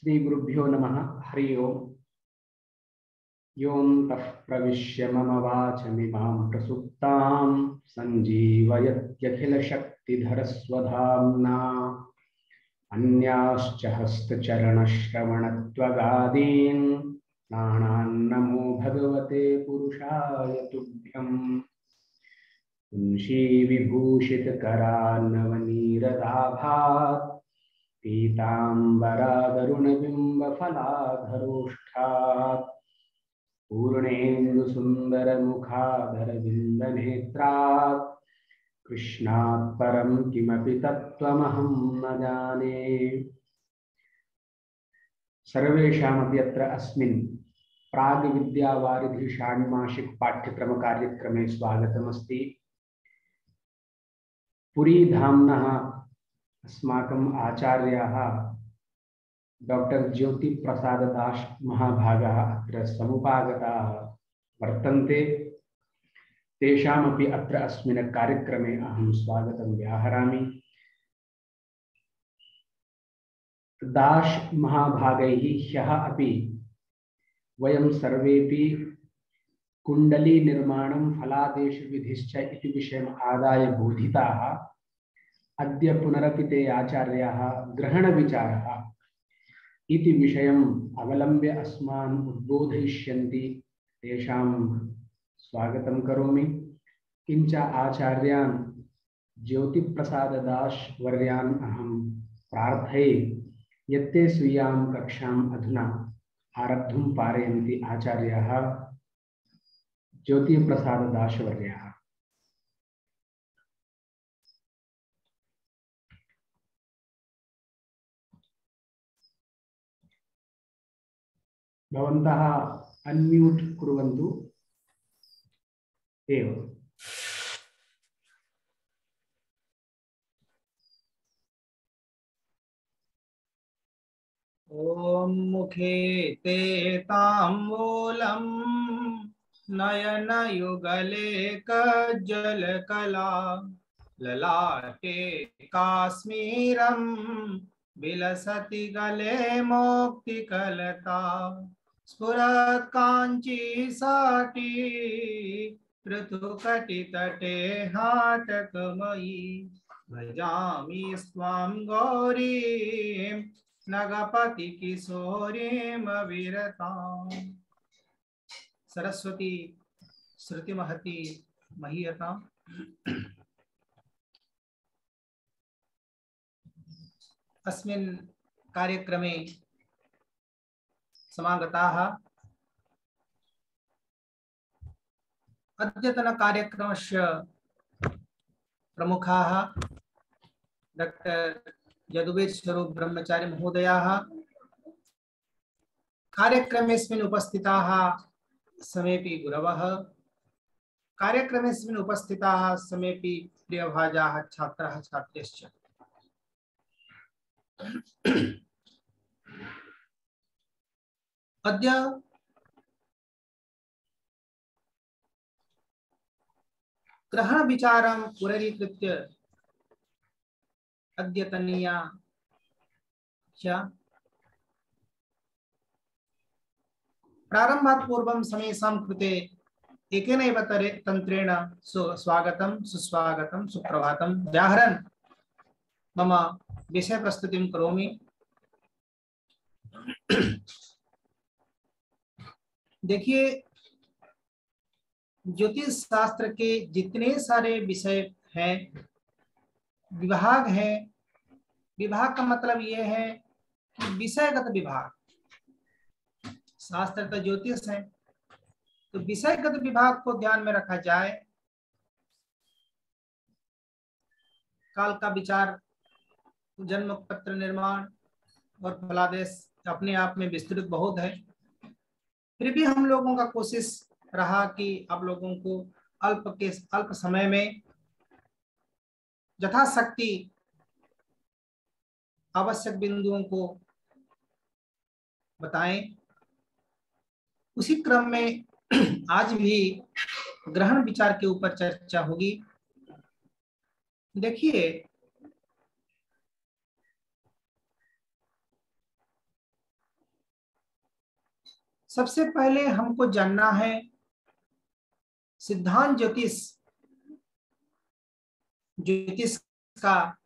श्री गुरुभ्यो नमः। हरि ओम। योऽन्तः प्रविश्य मम वाचमिमां प्रसुप्तां सञ्जीवयत्यखिलशक्तिधरस्वधाम्ना अन्याश्च हस्तचरणश्रवणत्वगादीन् प्राणान्नमो भगवते पुरुषाय तुभ्यम्। पुंशी विभूषितकरान्नवनीरदाभात् पीताम्बरादरुणबिम्बफलाधरोष्ठात् पूर्णेन्दुसुन्दरमुखादरविन्दनेत्रात् कृष्णात् परं किमपि तत्त्वमहं न जाने। सर्वेषामपि अत्र अस्मिन् प्राग्विद्यावारिधि षाण्मासिक पाठ्यक्रम कार्यक्रमे स्वागतमस्ति। पुरी धाम्नः अस्माकम् आचार्याः डॉक्टर ज्योति प्रसाद दास महाभागाः अत्र समुपागताः वर्तन्ते। तेषामपि अत्र अस्मिन् कार्यक्रमे अहं स्वागतं व्याहरामि। दास महाभागैः ह्यः अपि वयं सर्वेपि कुण्डली निर्माणं फलादेश विधिश्च इति विषयम् आदाय बोधिताः। अद्य पुनरपि ते आचार्याः ग्रहणविचारः इति विषयम् अवलम्ब्य अस्मान् उद्बोधयिष्यन्ति। तेषां स्वागतं करोमि। किञ्च आचार्यान् ज्योतिप्रसाददास वर्यान् अहं प्रार्थये यत्ते स्वीयां कक्षाम् अधुना आरब्धुं पारयन्ति आचार्याः ज्योतिप्रसाददास वर्याः। भवन्तः अनम्यूट कुर्वन्तु एव। ओम मुखे ते ताम्बूलं नयनयुगले कज्जलकला ललाटे काश्मीरं विलसति गले मोक्तिकलता स्फुरत् काञ्ची साटी ऋतुकटितटे हाटकमयी भजामि स्वां गौरीं नगपति किशोरीम विरतां। सरस्वती श्रुति महती महीयतां। अस्मिन् कार्यक्रमे समागताः अद्यतन कार्यक्रमस्य प्रमुखाः डॉक्टर यदुवेद स्वरूप ब्रह्मचारी महोदयाः, कार्यक्रमेस्मिन् उपस्थिताः समेपि गुरवः, कार्यक्रमेस्मिन् उपस्थिताः समेपि प्रियभाजाः छात्राः छात्र्यश्च। अद्य ग्रहण विचारं पुररीकृत्य अद्यतनीया प्रारंभात् पूर्वं समेषां कृते एकेनैव तन्त्रेण स्वागतं सुस्वागतं सुप्रभातं व्याहरन् मम विषय प्रस्तुतिं करोमि। देखिए, ज्योतिष शास्त्र के जितने सारे विषय हैं, विभाग है, विभाग का मतलब यह है कि विषयगत विभाग। शास्त्र तो ज्योतिष है, तो विषयगत विभाग को ध्यान में रखा जाए। काल का विचार, जन्म पत्र निर्माण और फलादेश अपने आप में विस्तृत बहुत है। फिर भी हम लोगों का कोशिश रहा कि आप लोगों को अल्प समय में यथाशक्ति आवश्यक बिंदुओं को बताएं। उसी क्रम में आज भी ग्रहण विचार के ऊपर चर्चा होगी। देखिए, सबसे पहले हमको जानना है सिद्धांत ज्योतिष, ज्योतिष का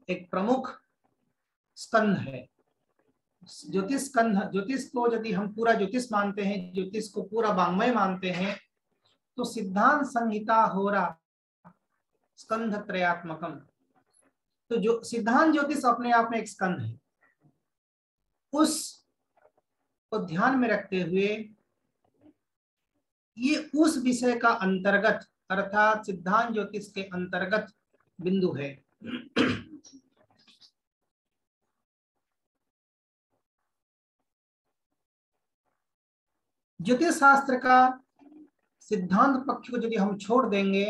एक प्रमुख स्कंध है। ज्योतिष स्कंध, ज्योतिष को यदि हम पूरा ज्योतिष मानते हैं, ज्योतिष को पूरा वाङ्मय मानते हैं, तो सिद्धांत संहिता होरा स्कंध त्रयात्मकम, तो जो सिद्धांत ज्योतिष अपने आप में एक स्कंध है। उस को ध्यान में रखते हुए ये उस विषय का अंतर्गत अर्थात सिद्धांत ज्योतिष के अंतर्गत बिंदु है। ज्योतिष शास्त्र का सिद्धांत पक्ष को यदि हम छोड़ देंगे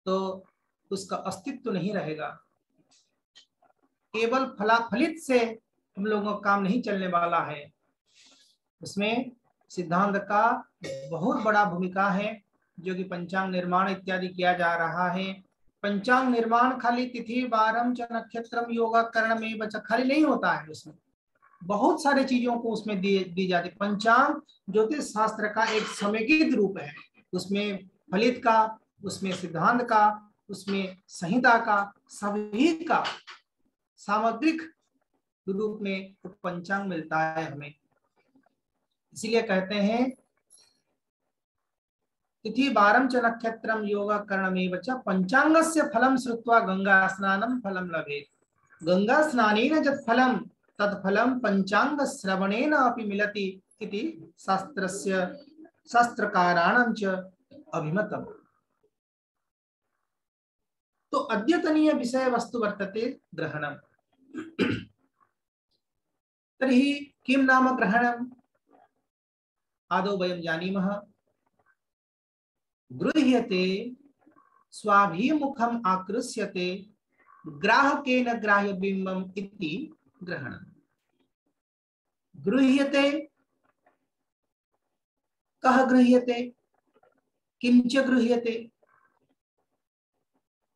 तो उसका अस्तित्व नहीं रहेगा। केवल फलित से हम लोगों का काम नहीं चलने वाला है, उसमें सिद्धांत का बहुत बड़ा भूमिका है, जो कि पंचांग निर्माण इत्यादि किया जा रहा है। पंचांग निर्माण खाली तिथि वारम च नक्षत्रम योगा करण में बचा खाली नहीं होता है, उसमें बहुत सारे चीजों को उसमें दी जाती। पंचांग ज्योतिष शास्त्र का एक समेकित रूप है, उसमें फलित का, उसमें सिद्धांत का, उसमें संहिता का, सभी का सामग्रिक रूप में पंचांग मिलता है हमें। इसीलिए कहते हैं तिथि वारम च नक्षत्रम योगा करणमेव च पंचांगस्य फलम श्रुत्वा गंगा स्नानम फलम लभेत। गंगा स्नानेन यत् फलम तत्फलम पंचांग श्रवणेन अपि मिलति इति शास्त्रस्य शास्त्रकाराणां च अभिमतम्। तो अद्यतनीय विषय वस्तु वर्तते ग्रहणम्। तर्हि किं नाम ग्रहणम्? आदौ वयं जानीमः। गृह्यते स्वाभिमुखम् आकृष्यते ग्राहकेन ग्राह्यबिम्बम् इति ग्रहणम्। गृह्यते, कः गृह्यते, किंच गृह्यते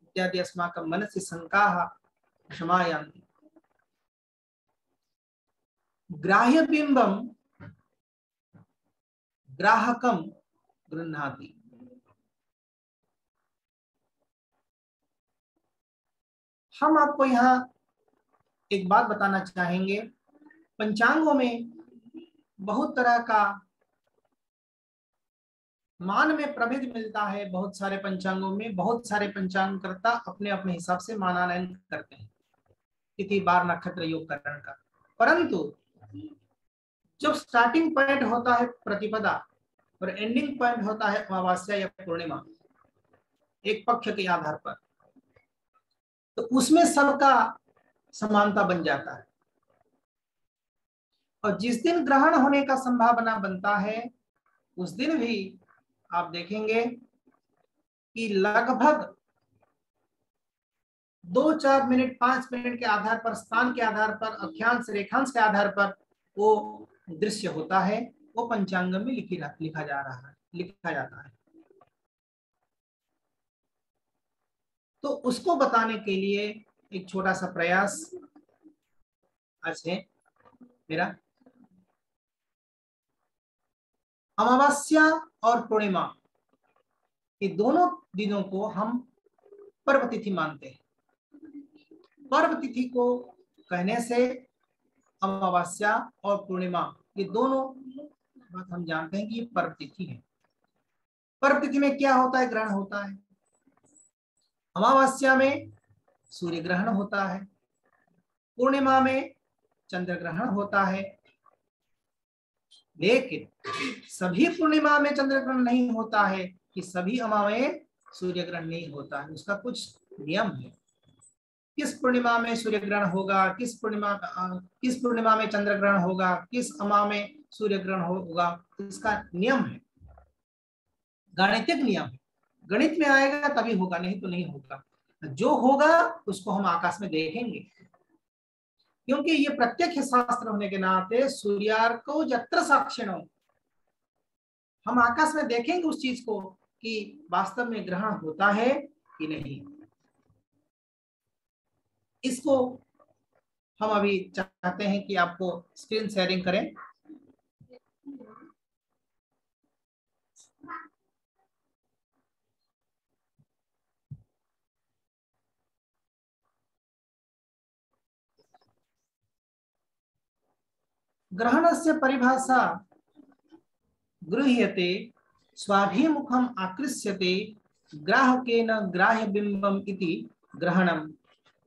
इत्यादि अस्माकं मनसि शंकाः क्षमायान्ति। ग्राह्यबिम्बं ग्राहकं गृह्णाति। हम आपको यहाँ एक बात बताना चाहेंगे, पंचांगों में बहुत तरह का मान में प्रभेद मिलता है। बहुत सारे पंचांगों में बहुत सारे पंचांगकर्ता अपने अपने हिसाब से मानानयन करते हैं तिथि वार नक्षत्र योग करण का, परंतु जब स्टार्टिंग पॉइंट होता है प्रतिपदा और एंडिंग पॉइंट होता है अमावस्या या पूर्णिमा एक पक्ष के आधार पर, तो उसमें सबका समानता बन जाता है। और जिस दिन ग्रहण होने का संभावना बनता है उस दिन भी आप देखेंगे कि लगभग 2-4 मिनट 5 मिनट के आधार पर, स्थान के आधार पर, अक्षांश रेखांश के आधार पर वो दृश्य होता है, वो पंचांग में लिखा जाता है। तो उसको बताने के लिए एक छोटा सा प्रयास आज है मेरा। अमावस्या और पूर्णिमा ये दोनों दिनों को हम पर्व तिथि मानते हैं। पर्व तिथि को कहने से अमावस्या और पूर्णिमा ये दोनों बात हम जानते हैं कि ये पर्व तिथि है। पर्व तिथि में क्या होता है? ग्रहण होता है। अमावस्या में सूर्य ग्रहण होता है, पूर्णिमा में चंद्र ग्रहण होता है। लेकिन सभी पूर्णिमा में चंद्र ग्रहण नहीं होता है कि सभी अमावस्या में सूर्य ग्रहण नहीं होता है, उसका कुछ नियम है। किस पूर्णिमा में सूर्य ग्रहण होगा, किस पूर्णिमा में चंद्र ग्रहण होगा, किस अमा में सूर्य ग्रहण होगा, इसका नियम है, गणितिक नियम है। गणित में आएगा तभी होगा, नहीं तो नहीं होगा। जो होगा उसको हम आकाश में देखेंगे, क्योंकि ये प्रत्यक्ष शास्त्र होने के नाते सूर्यार्को यत्र साक्षिणो, हम आकाश में देखेंगे उस चीज को कि वास्तव में ग्रहण होता है कि नहीं। इसको हम अभी चाहते हैं कि आपको स्क्रीन शेयरिंग करें। ग्रहणस्य परिभाषा गृह्यते स्वाभिमुखम आकृष्यते ग्राहकेन ग्राह्य बिंबम इति ग्रहणम।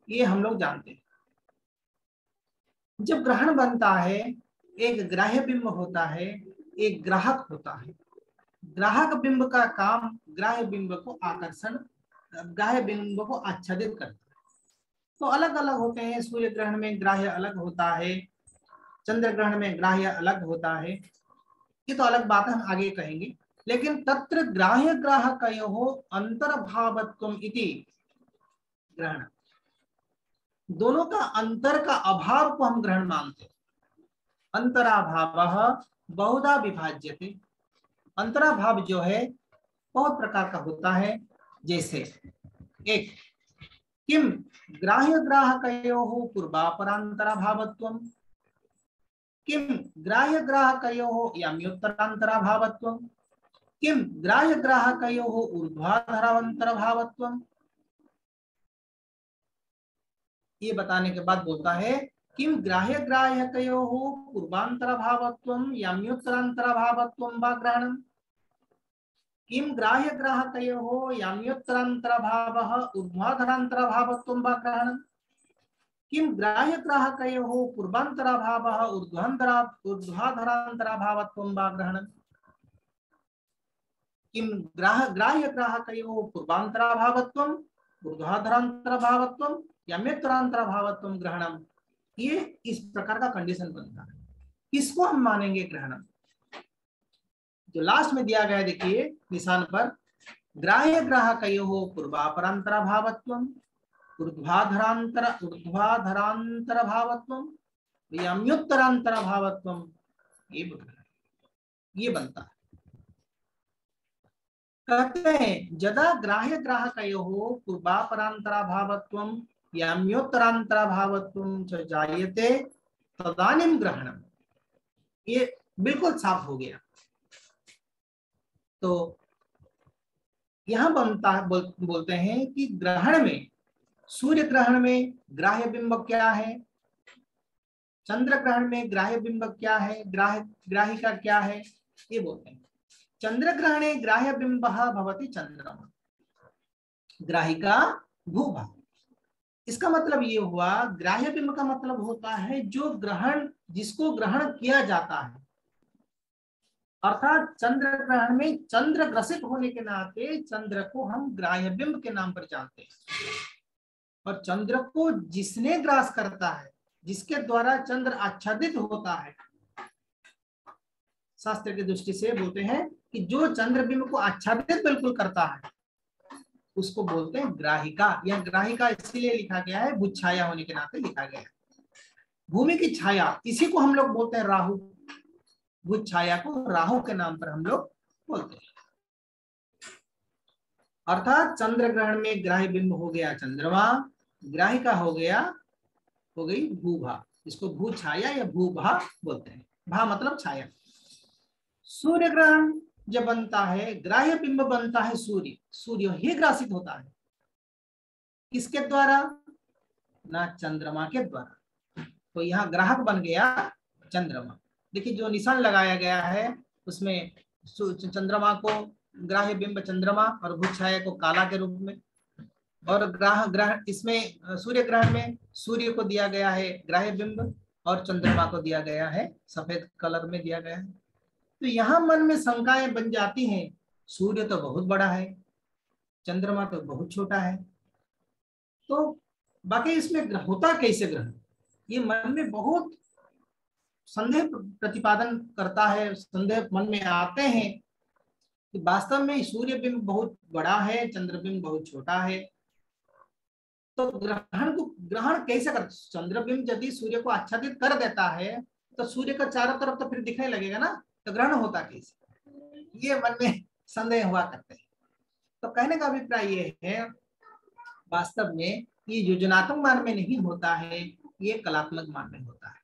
ये हम लोग जानते हैं। जब ग्रहण बनता है, एक ग्राह्य बिंब होता है, एक ग्राहक होता है। ग्राहक बिंब का काम ग्राह्य बिंब को आकर्षण, ग्राह्य बिंब को आच्छादित करता है। तो अलग अलग होते हैं। सूर्य ग्रहण में ग्राह्य अलग होता है, चंद्र ग्रहण में ग्राह्य अलग होता है। ये तो अलग बात है, हम आगे कहेंगे। लेकिन तत्र ग्राह्य ग्राहकयोः अंतर्भावत्वम इति ग्रहण, दोनों का अंतर का अभाव को हम ग्रहण मानते हैं। अंतराभावः बहुधा विभाज्यते। अंतराभाव जो है बहुत प्रकार का होता है। जैसे एक, किम ग्राह्य ग्राहकयोः पूर्वापरांतराभावत्वम, किम ग्राह्य ग्राहकयोः याम्योत्तरांतराभावत्वम, किम ग्राह्य ग्राहकयोः ऊर्ध्वाधरांतराभावत्वम। ये बताने के बाद बोलता है किम ग्राह्य ग्राहकयोः पूर्वांतराभावत्वम याम्योत्तरांतराभावत्वम वा ग्रहणम, किम ग्राह्य ग्राहकयोः याम्योत्तरांतराभावः ऊर्ध्वाधरांतराभावत्वम वा ग्रहणम, किम ग्राह्य ग्राहकयोः पूर्वांतराभावः ऊर्ध्वाधरांतराभावत्वम वा ग्रहणम, किम ग्राह्य ग्राहकयोः पूर्वांतराभावत्वम ऊर्ध्वाधरांतराभावत्वम याम्योत्तरांतराभावत्वम ग्रहणम। ये इस प्रकार का कंडीशन बनता है। किसको हम मानेंगे ग्रहणम? जो लास्ट में दिया गया है, देखिए निशान पर, ग्राह्य ग्राहकयोः पूर्वापरांतराभावत्वम ऊर्ध्वाधरांतराभावत्वम याम्योत्तरांतराभावत्वम, ये बनता है। कहते हैं यदा ग्राह्य ग्राहकयोः पूर्वापरांतराभावत्वम याम्योत्तरांतराभावत्वम च जायते तदानीं ग्रहणम। ये बिल्कुल साफ हो गया। तो यहां बनता है, बोलते हैं कि ग्रहण में, सूर्य ग्रहण में ग्राह्य बिंब क्या है, चंद्र ग्रहण में ग्राह्य बिंब क्या है, ग्राहिका क्या है, ये बोलते हैं। चंद्र ग्रहणे ग्राह्य बिंब भवति चंद्रमा, ग्राहिका भूभाग। इसका मतलब ये हुआ, ग्राह्य बिंब का मतलब होता है जो ग्रहण, जिसको ग्रहण किया जाता है। अर्थात चंद्र ग्रहण में चंद्र ग्रसित होने के नाते चंद्र को हम ग्राह्य बिंब के नाम पर जानते हैं। और चंद्र को जिसने ग्रास करता है, जिसके द्वारा चंद्र आच्छादित होता है, शास्त्र की दृष्टि से बोलते हैं कि जो चंद्र बिंब को आच्छादित बिल्कुल करता है उसको बोलते हैं ग्राहिका। यह ग्राहिका इसलिए लिखा गया है, भूत छाया होने के नाते लिखा गया है। भूमि की छाया, इसी को हम लोग बोलते हैं राहु। भूत छाया को राहु के नाम पर हम लोग बोलते हैं। अर्थात चंद्र ग्रहण में ग्राह्य बिंब हो गया चंद्रमा, ग्राहिका हो गई भूभा। इसको भू छाया या भूभा बोलते हैं। भा मतलब छाया। सूर्य ग्रहण जब बनता है, ग्राह्य बिंब बनता है सूर्य, सूर्य ही ग्रासित होता है। किसके द्वारा? ना चंद्रमा के द्वारा। तो यहाँ ग्राहक बन गया चंद्रमा। देखिए जो निशान लगाया गया है उसमें चंद्रमा को ग्राह्य बिंब चंद्रमा और भूत छाया को काला के रूप में, और ग्रहण इसमें सूर्य ग्रहण में सूर्य को दिया गया है ग्राह्य बिंब और चंद्रमा को दिया गया है सफेद कलर में दिया गया है। तो यहाँ मन में शंकाएं बन जाती हैं, सूर्य तो बहुत बड़ा है, चंद्रमा तो बहुत छोटा है, तो बाकी इसमें होता कैसे ग्रहण? ये मन में बहुत संदेह प्रतिपादन करता है। संदेह मन में आते हैं कि वास्तव में सूर्य बिंब बहुत बड़ा है, चंद्र बिंब बहुत छोटा है, तो ग्रहण कैसे कर? चंद्र बिंब यदि सूर्य को आच्छादित कर देता है तो सूर्य का चारों तरफ तो फिर दिखने लगेगा ना, तो ग्रहण होता कैसे? ये मन में संदेह हुआ करते हैं। तो कहने का अभिप्राय ये है, वास्तव में ये योजनात्मक मान में नहीं होता है, ये कलात्मक मान में होता है।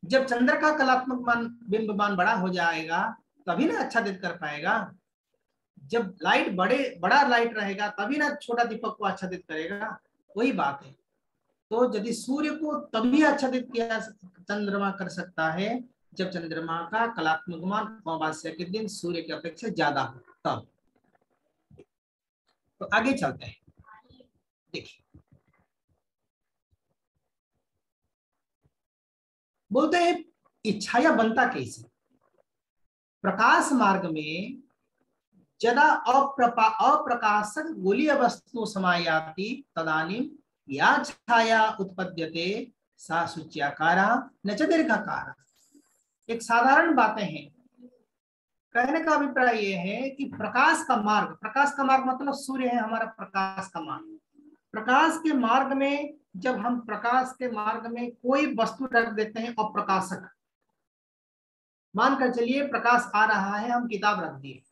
जब चंद्र का कलात्मक मान, बिंब मान बड़ा हो जाएगा तभी ना आच्छादित कर पाएगा। जब लाइट बड़ा लाइट रहेगा तभी ना छोटा दीपक को आच्छादित करेगा। वही बात है। तो यदि सूर्य को तभी आच्छादित किया चंद्रमा कर सकता है जब चंद्रमा का कलात्मक मान अमावस्या के दिन सूर्य की अपेक्षा ज्यादा हो तब। तो आगे चलते हैं, देखिए बोलते हैं छाया बनता कैसे। प्रकाश मार्ग में यदा अप्रकाशक गोलीय वस्तु समायाति तदानीं या छाया उत्पद्यते सा सूच्याकारा न च दीर्घाकारा। एक साधारण बातें हैं। कहने का अभिप्राय यह है कि प्रकाश का मार्ग मतलब सूर्य है हमारा प्रकाश का मार्ग। प्रकाश के मार्ग में जब हम प्रकाश के मार्ग में कोई वस्तु रख देते हैं अप्रकाशक, मानकर चलिए प्रकाश आ रहा है, हम किताब रख दिए,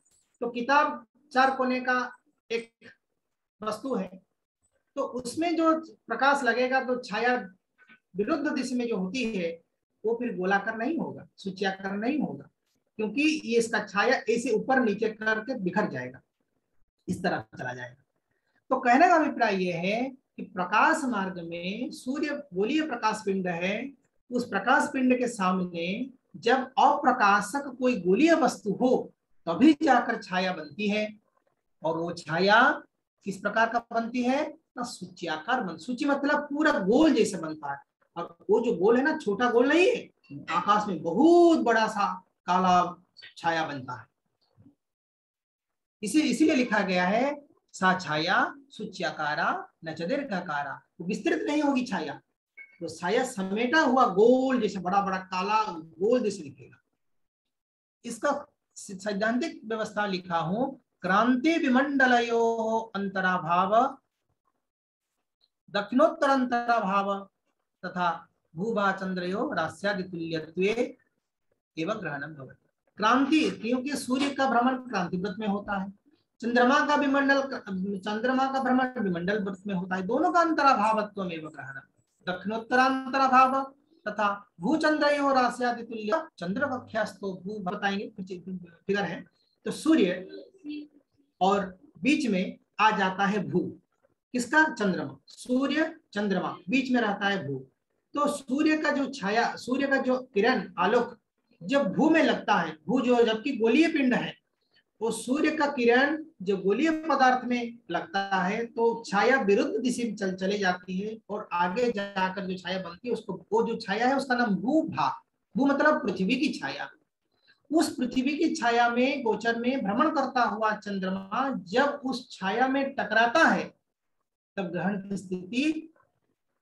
तो किताब 4 कोने का एक वस्तु है, तो उसमें जो प्रकाश लगेगा तो छाया विरुद्ध दिशा में जो होती है वो फिर गोलाकार नहीं होगा, सूच्याकार नहीं होगा, क्योंकि ये इसका छाया ऐसे ऊपर नीचे करके बिखर जाएगा, इस तरह चला जाएगा। तो कहने का अभिप्राय यह है कि प्रकाश मार्ग में सूर्य गोलीय प्रकाश पिंड है, उस प्रकाश पिंड के सामने जब अप्रकाशक कोई गोलीय वस्तु हो तभी जाकर छाया बनती है। और वो छाया किस प्रकार का बनती है ना, सूच्याकार बन, सूची मतलब पूरा गोल जैसे बनता है। और वो जो गोल है ना, छोटा गोल नहीं है, आकाश में बहुत बड़ा सा काला छाया बनता है। इसीलिए लिखा गया है सा छाया सूच्याकारा न च दीर्घाकारा। वो विस्तृत नहीं होगी छाया, तो छाया समेटा हुआ गोल जैसे बड़ा बड़ा काला गोल जैसे दिखेगा। इसका सैद्धांतिक व्यवस्था लिखा हूं, क्रांति विमंडलयो अंतराभाव दक्षिणोत्तर अंतराभाव तथा भूभा चंद्रयो रास्यादि तुल्यत्वे एवं ग्रहणम भवति। क्रांति क्योंकि सूर्य का भ्रमण क्रांति वृत्त में होता है, चंद्रमा का भ्रमण विमंडल वृत्त में होता है, दोनों का अंतराभावत्व में ग्रहणम। दक्षिणोत्तरांतराभाव तथा भूचंद्रयो रास्यादि तुल्य चंद्रवख्यास्तो भू बताएंगे, फिगर है। तो सूर्य और बीच में आ जाता है भू, किसका, चंद्रमा, सूर्य चंद्रमा बीच में रहता है भू। तो सूर्य का जो छाया, सूर्य का जो किरण आलोक जब भू में लगता है, भू जो जबकि गोलीय पिंड है, वो सूर्य का किरण जो गोलीय पदार्थ में लगता है तो छाया विरुद्ध दिशा में चले जाती है और आगे जाकर जो छाया बनती है उसको, वो जो छाया है उसका नाम भूभा, भू मतलब पृथ्वी की छाया। उस पृथ्वी की छाया में गोचर में भ्रमण करता हुआ चंद्रमा जब उस छाया में टकराता है तब ग्रहण की स्थिति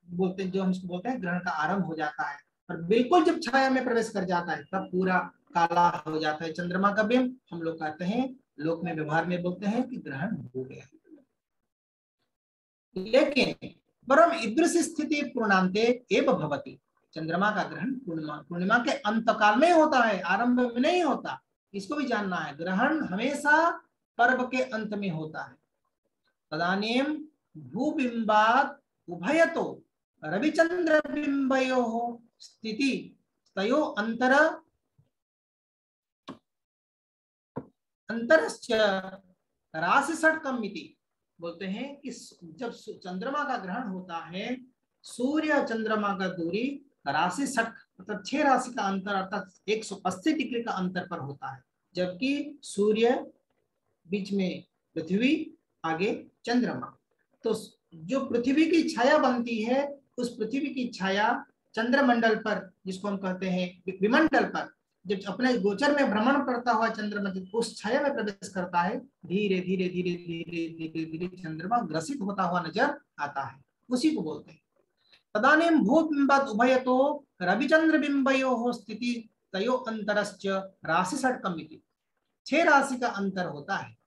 बोलते हैं, जो हम इसको बोलते हैं ग्रहण का आरंभ हो जाता है। और बिल्कुल जब छाया में प्रवेश कर जाता है तब पूरा काला हो जाता है चंद्रमा का बिंब। हम लोग कहते हैं, लोक में व्यवहार में बोलते हैं कि ग्रहण हो गया। लेकिन परम ईदृश स्थिति पूर्णांते एव भवति। चंद्रमा का ग्रहण पूर्णिमा के अंतकाल में होता है, आरंभ में नहीं होता। इसको भी जानना है, ग्रहण हमेशा पर्व के अंत में होता है। तदानीम भूबिंबात उभयतो रविचंद्र बिंबयोः स्थिति तयो अंतरश्च राशि षट्कम इति। बोलते हैं कि जब चंद्रमा का ग्रहण होता है, सूर्य और चंद्रमा का दूरी राशि षट मतलब 6 राशि का अंतर अर्थात 180 डिग्री का अंतर पर होता है। जबकि सूर्य बीच में पृथ्वी, आगे चंद्रमा। तो जो पृथ्वी की छाया बनती है, उस पृथ्वी की छाया चंद्रमंडल पर, जिसको हम कहते हैं विमंडल पर, जब अपने गोचर में भ्रमण करता हुआ चंद्रमा उस छाया में प्रवेश करता है, धीरे धीरे धीरे धीरे धीरे धीरे चंद्रमा ग्रसित होता हुआ नजर आता है, उसी को बोलते हैं। तदानीम भूबिंबात उभयतो रविचंद्र बिंबयोः स्थिति तयो अंतरश्च राशि षट्कम इति। 6 राशि का अंतर होता है।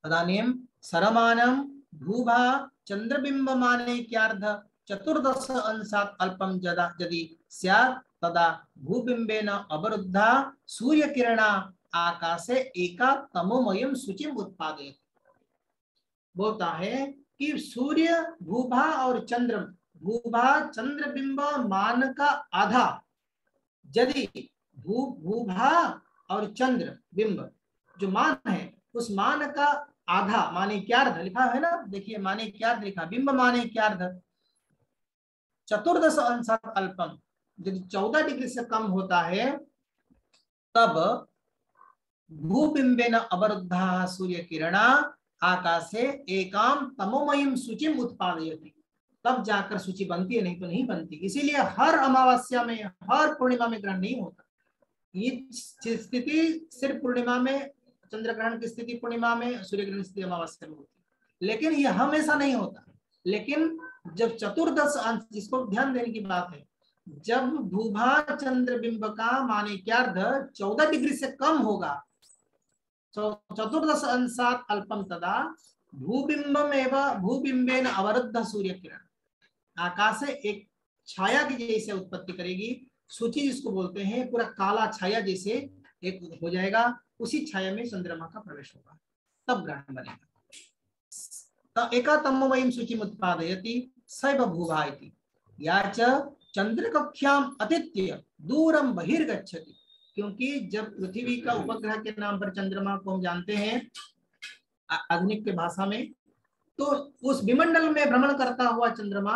तदानीम सरमानम भूभा चंद्रबिंब मानेक्यार्ध 14 अंशात् अल्पम यदि स्यात् तदा भूबिंबेन अवरुद्धा सूर्य किरणा आकाशे एका तमोमयम शुचिम उत्पादयति। बोलता है कि सूर्य, भूभा और चंद्र, भूभा चंद्रबिंब मान का आधा, यदि भूभा और चंद्र बिंब जो मान है उस मान का आधा मानेक्यार्ध लिखा है ना, देखिए मानेक्यार्ध लिखा, बिंब मानेक्यार्ध 14 अंशात् अल्पम, यदि 14 डिग्री से कम होता है तब भूबिंबेन अवरुद्धा सूर्य किरणा आकाशे एकाम तमोमयीम शुचिम उत्पादयति, तब जाकर सूची बनती है, नहीं तो नहीं बनती। इसीलिए हर अमावस्या में, हर पूर्णिमा में ग्रहण नहीं होता। ये स्थिति सिर्फ पूर्णिमा में, चंद्र ग्रहण की स्थिति पूर्णिमा में, सूर्य ग्रहण की स्थिति अमावस्या में होती है, लेकिन ये हमेशा नहीं होता। लेकिन जब चतुर्दश अंश, जिसको ध्यान देने की बात है, जब भूभा चंद्रबिंब का मानिक्यार्ध 14 डिग्री से कम होगा, चतुर्दश अंशात अल्पम तदा भूबिंबम एवं भूबिंबेन अवरुद्ध सूर्य किरण, आकाश से एक छाया की जैसे उत्पत्ति करेगी, सूची जिसको बोलते हैं, पूरा काला छाया जैसे एक हो जाएगा, उसी छाया में चंद्रमा का प्रवेश होगा, तब ग्रहण बनेगा। एका तमोमयीं सूचिम उत्पादयति सैव भूभा इति, या च चंद्रकक्षाम अतिथ्य दूरम बहिर्गच्छति, क्योंकि जब पृथ्वी का उपग्रह के नाम पर चंद्रमा को हम जानते हैं आधुनिक के भाषा में, तो उस विमंडल में भ्रमण करता हुआ चंद्रमा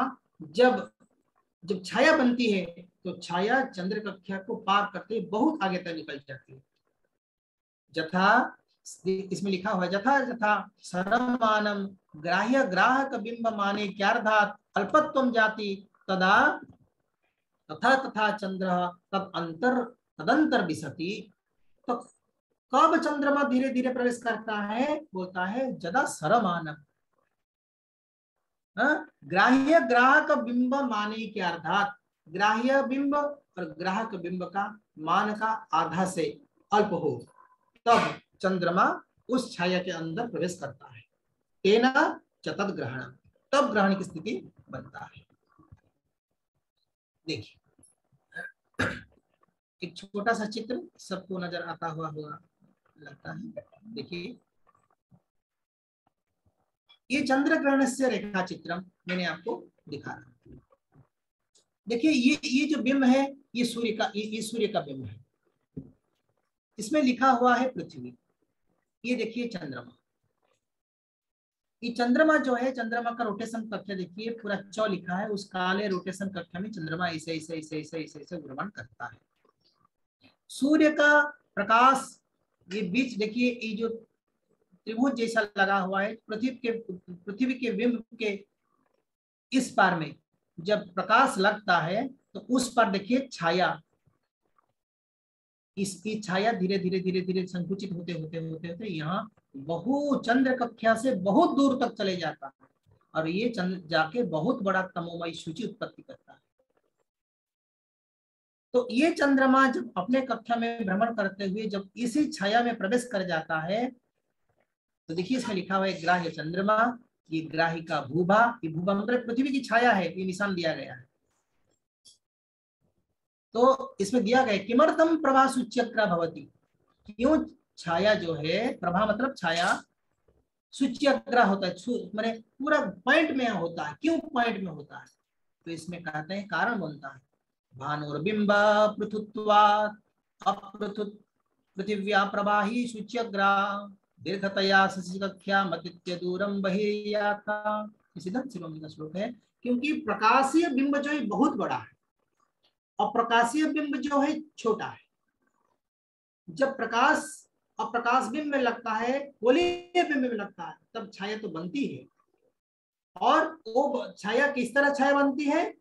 जब छाया बनती है, तो छाया चंद्र कक्षा को पार करते बहुत आगे तक निकल जाती है। जथा, इसमें लिखा हुआ है, जथा जथा सरमानम ग्राह्य ग्राहक बिंब माने क्यार्धात अल्पत्वम जाति तदा तथा तथा चंद्र तदंतर विसति। तो कब चंद्रमा धीरे धीरे प्रवेश करता है, बोलता है जदा सरमानम, ग्राह्य ग्राहक बिंब माने के अर्थात ग्राह्य बिंब और ग्राहक बिंब का मान का आधा से अल्प हो, तब चंद्रमा उस छाया के अंदर प्रवेश करता है। तेना च तद ग्रहण, तब ग्रहण की स्थिति बनता है। देखिए एक छोटा सा चित्र सबको नजर आता हुआ होगा लगता है। देखिए ये चंद्र ग्रहण से रेखा चित्र मैंने आपको दिखा रहा। देखिए ये जो बिंब है, ये सूर्य का बिंब है, इसमें लिखा हुआ है पृथ्वी। ये देखिए चंद्रमा, ये चंद्रमा जो है, चंद्रमा का रोटेशन कक्षा देखिए पूरा चौ लिखा है, उस काले रोटेशन कक्षा में चंद्रमा ऐसे ऐसे ऐसे ऐसे ऐसे ऐसे भ्रमण करता है। सूर्य का प्रकाश ये बीच देखिए, ये जो त्रिभुज जैसा लगा हुआ है, पृथ्वी के बिंब के इस पार में जब प्रकाश लगता है तो उस पर देखिए छाया, इसकी छाया धीरे धीरे धीरे धीरे संकुचित होते होते होते होते यहाँ बहुत चंद्र कक्षा से बहुत दूर तक चले जाता है, और ये चंद्र जाके बहुत बड़ा तमोमय सूची उत्पत्ति करता है। तो ये चंद्रमा जब अपने कक्षा में भ्रमण करते हुए जब इसी छाया में प्रवेश कर जाता है, तो देखिए इसमें लिखा हुआ है ग्राह्य चंद्रमा, ये ग्राही का भूभा, ये भूभा मतलब पृथ्वी की छाया है, ये निशान दिया गया है। तो इसमें दिया गया किमर्थम प्रभा सूच्यग्र भवति, क्यों छाया जो है, प्रभा मतलब छाया, सूच्यग्र होता है माने पूरा पॉइंट में होता है, क्यों पॉइंट में होता है, तो इसमें कहते हैं कारण बनता है भानुर्बिंब पृथुत्वात् अपृथुत पृथिव्या प्रवाही सूच्यग्रा दीर्घतया शशिकक्षा मतित्य दूरम बहिर्याता, इसी तरह शिरोमणि का श्लोक है। क्योंकि प्रकाशीय बिंब जो है बहुत बड़ा है और प्रकाशीय बिंब जो है छोटा है। जब प्रकाश अप्रकाश बिंब में लगता है, गोलीय बिंब में लगता है, तब छाया तो बनती है, और वो छाया किस तरह छाया बनती है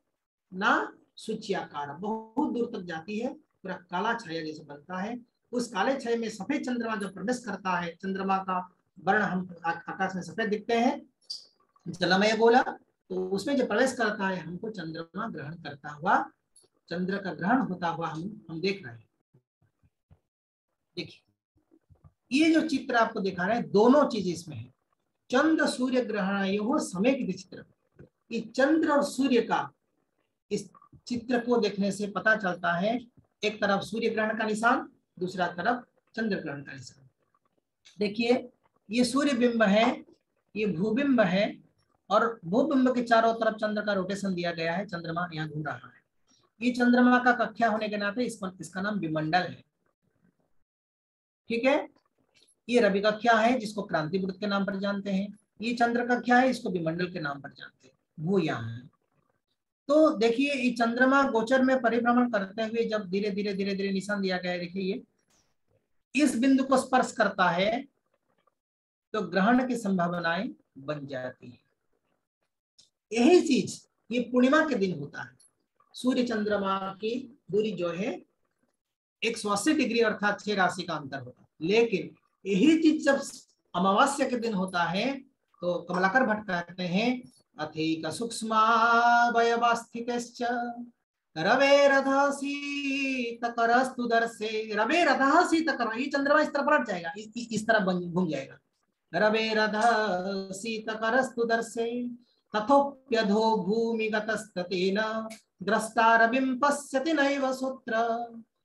ना, सूच्याकार बहुत दूर तक जाती है, पूरा काला छाया जैसे बनता है। उस काले छाया में सफेद चंद्रमा जब प्रवेश करता है, चंद्रमा का वर्ण हम आकाश में सफेद दिखते हैं, जलमय गोला, तो उसमें जब प्रवेश करता है हमको चंद्रमा ग्रहण करता हुआ, चंद्र का ग्रहण होता हुआ हम देख रहे हैं। देखिए ये जो चित्र आपको दिखा रहे हैं, दोनों चीज इसमें है, चंद्र सूर्य ग्रहण यो समेकित चित्र। ये चंद्र और सूर्य का इस चित्र को देखने से पता चलता है, एक तरफ सूर्य ग्रहण का निशान, दूसरा तरफ चंद्र ग्रहण का निशान। देखिए ये सूर्य बिंब है, ये भूबिंब है, और भूबिंब के चारों तरफ चंद्र का रोटेशन दिया गया है, चंद्रमा यहाँ घूम रहा है। ये चंद्रमा का कक्षा होने के नाते इसका नाम विमंडल है, ठीक है। ये रवि कक्षा है जिसको क्रांति वृत्त के नाम पर जानते हैं, ये चंद्र कक्षा है, इसको विमंडल के नाम पर जानते हैं, वो यहाँ है। तो देखिए ये चंद्रमा गोचर में परिभ्रमण करते हुए जब धीरे धीरे धीरे धीरे निशान दिया गया है, देखिए ये इस बिंदु को स्पर्श करता है तो ग्रहण की संभावनाएं बन जाती है। यही चीज ये पूर्णिमा के दिन होता है। सूर्य चंद्रमा की दूरी जो है 180 डिग्री अर्थात 6 राशि का अंतर होता है, लेकिन यही चीज जब अमावस्या के दिन होता है तो कमलाकर भट्ट कहते हैं अथिक सूक्ष्मावयवस्थितश्च रवेरधसीतकरस्तु दर्शे। रवेरधसीतकर, ये चंद्रमा इस तरह पलट जाएगा, इस तरह घूम जाएगा। रवेरधसीतकरस्तु दर्शे तथोप्यधो भूमिगतस्ततेन द्रष्टारविं पश्यति नैव सूत्र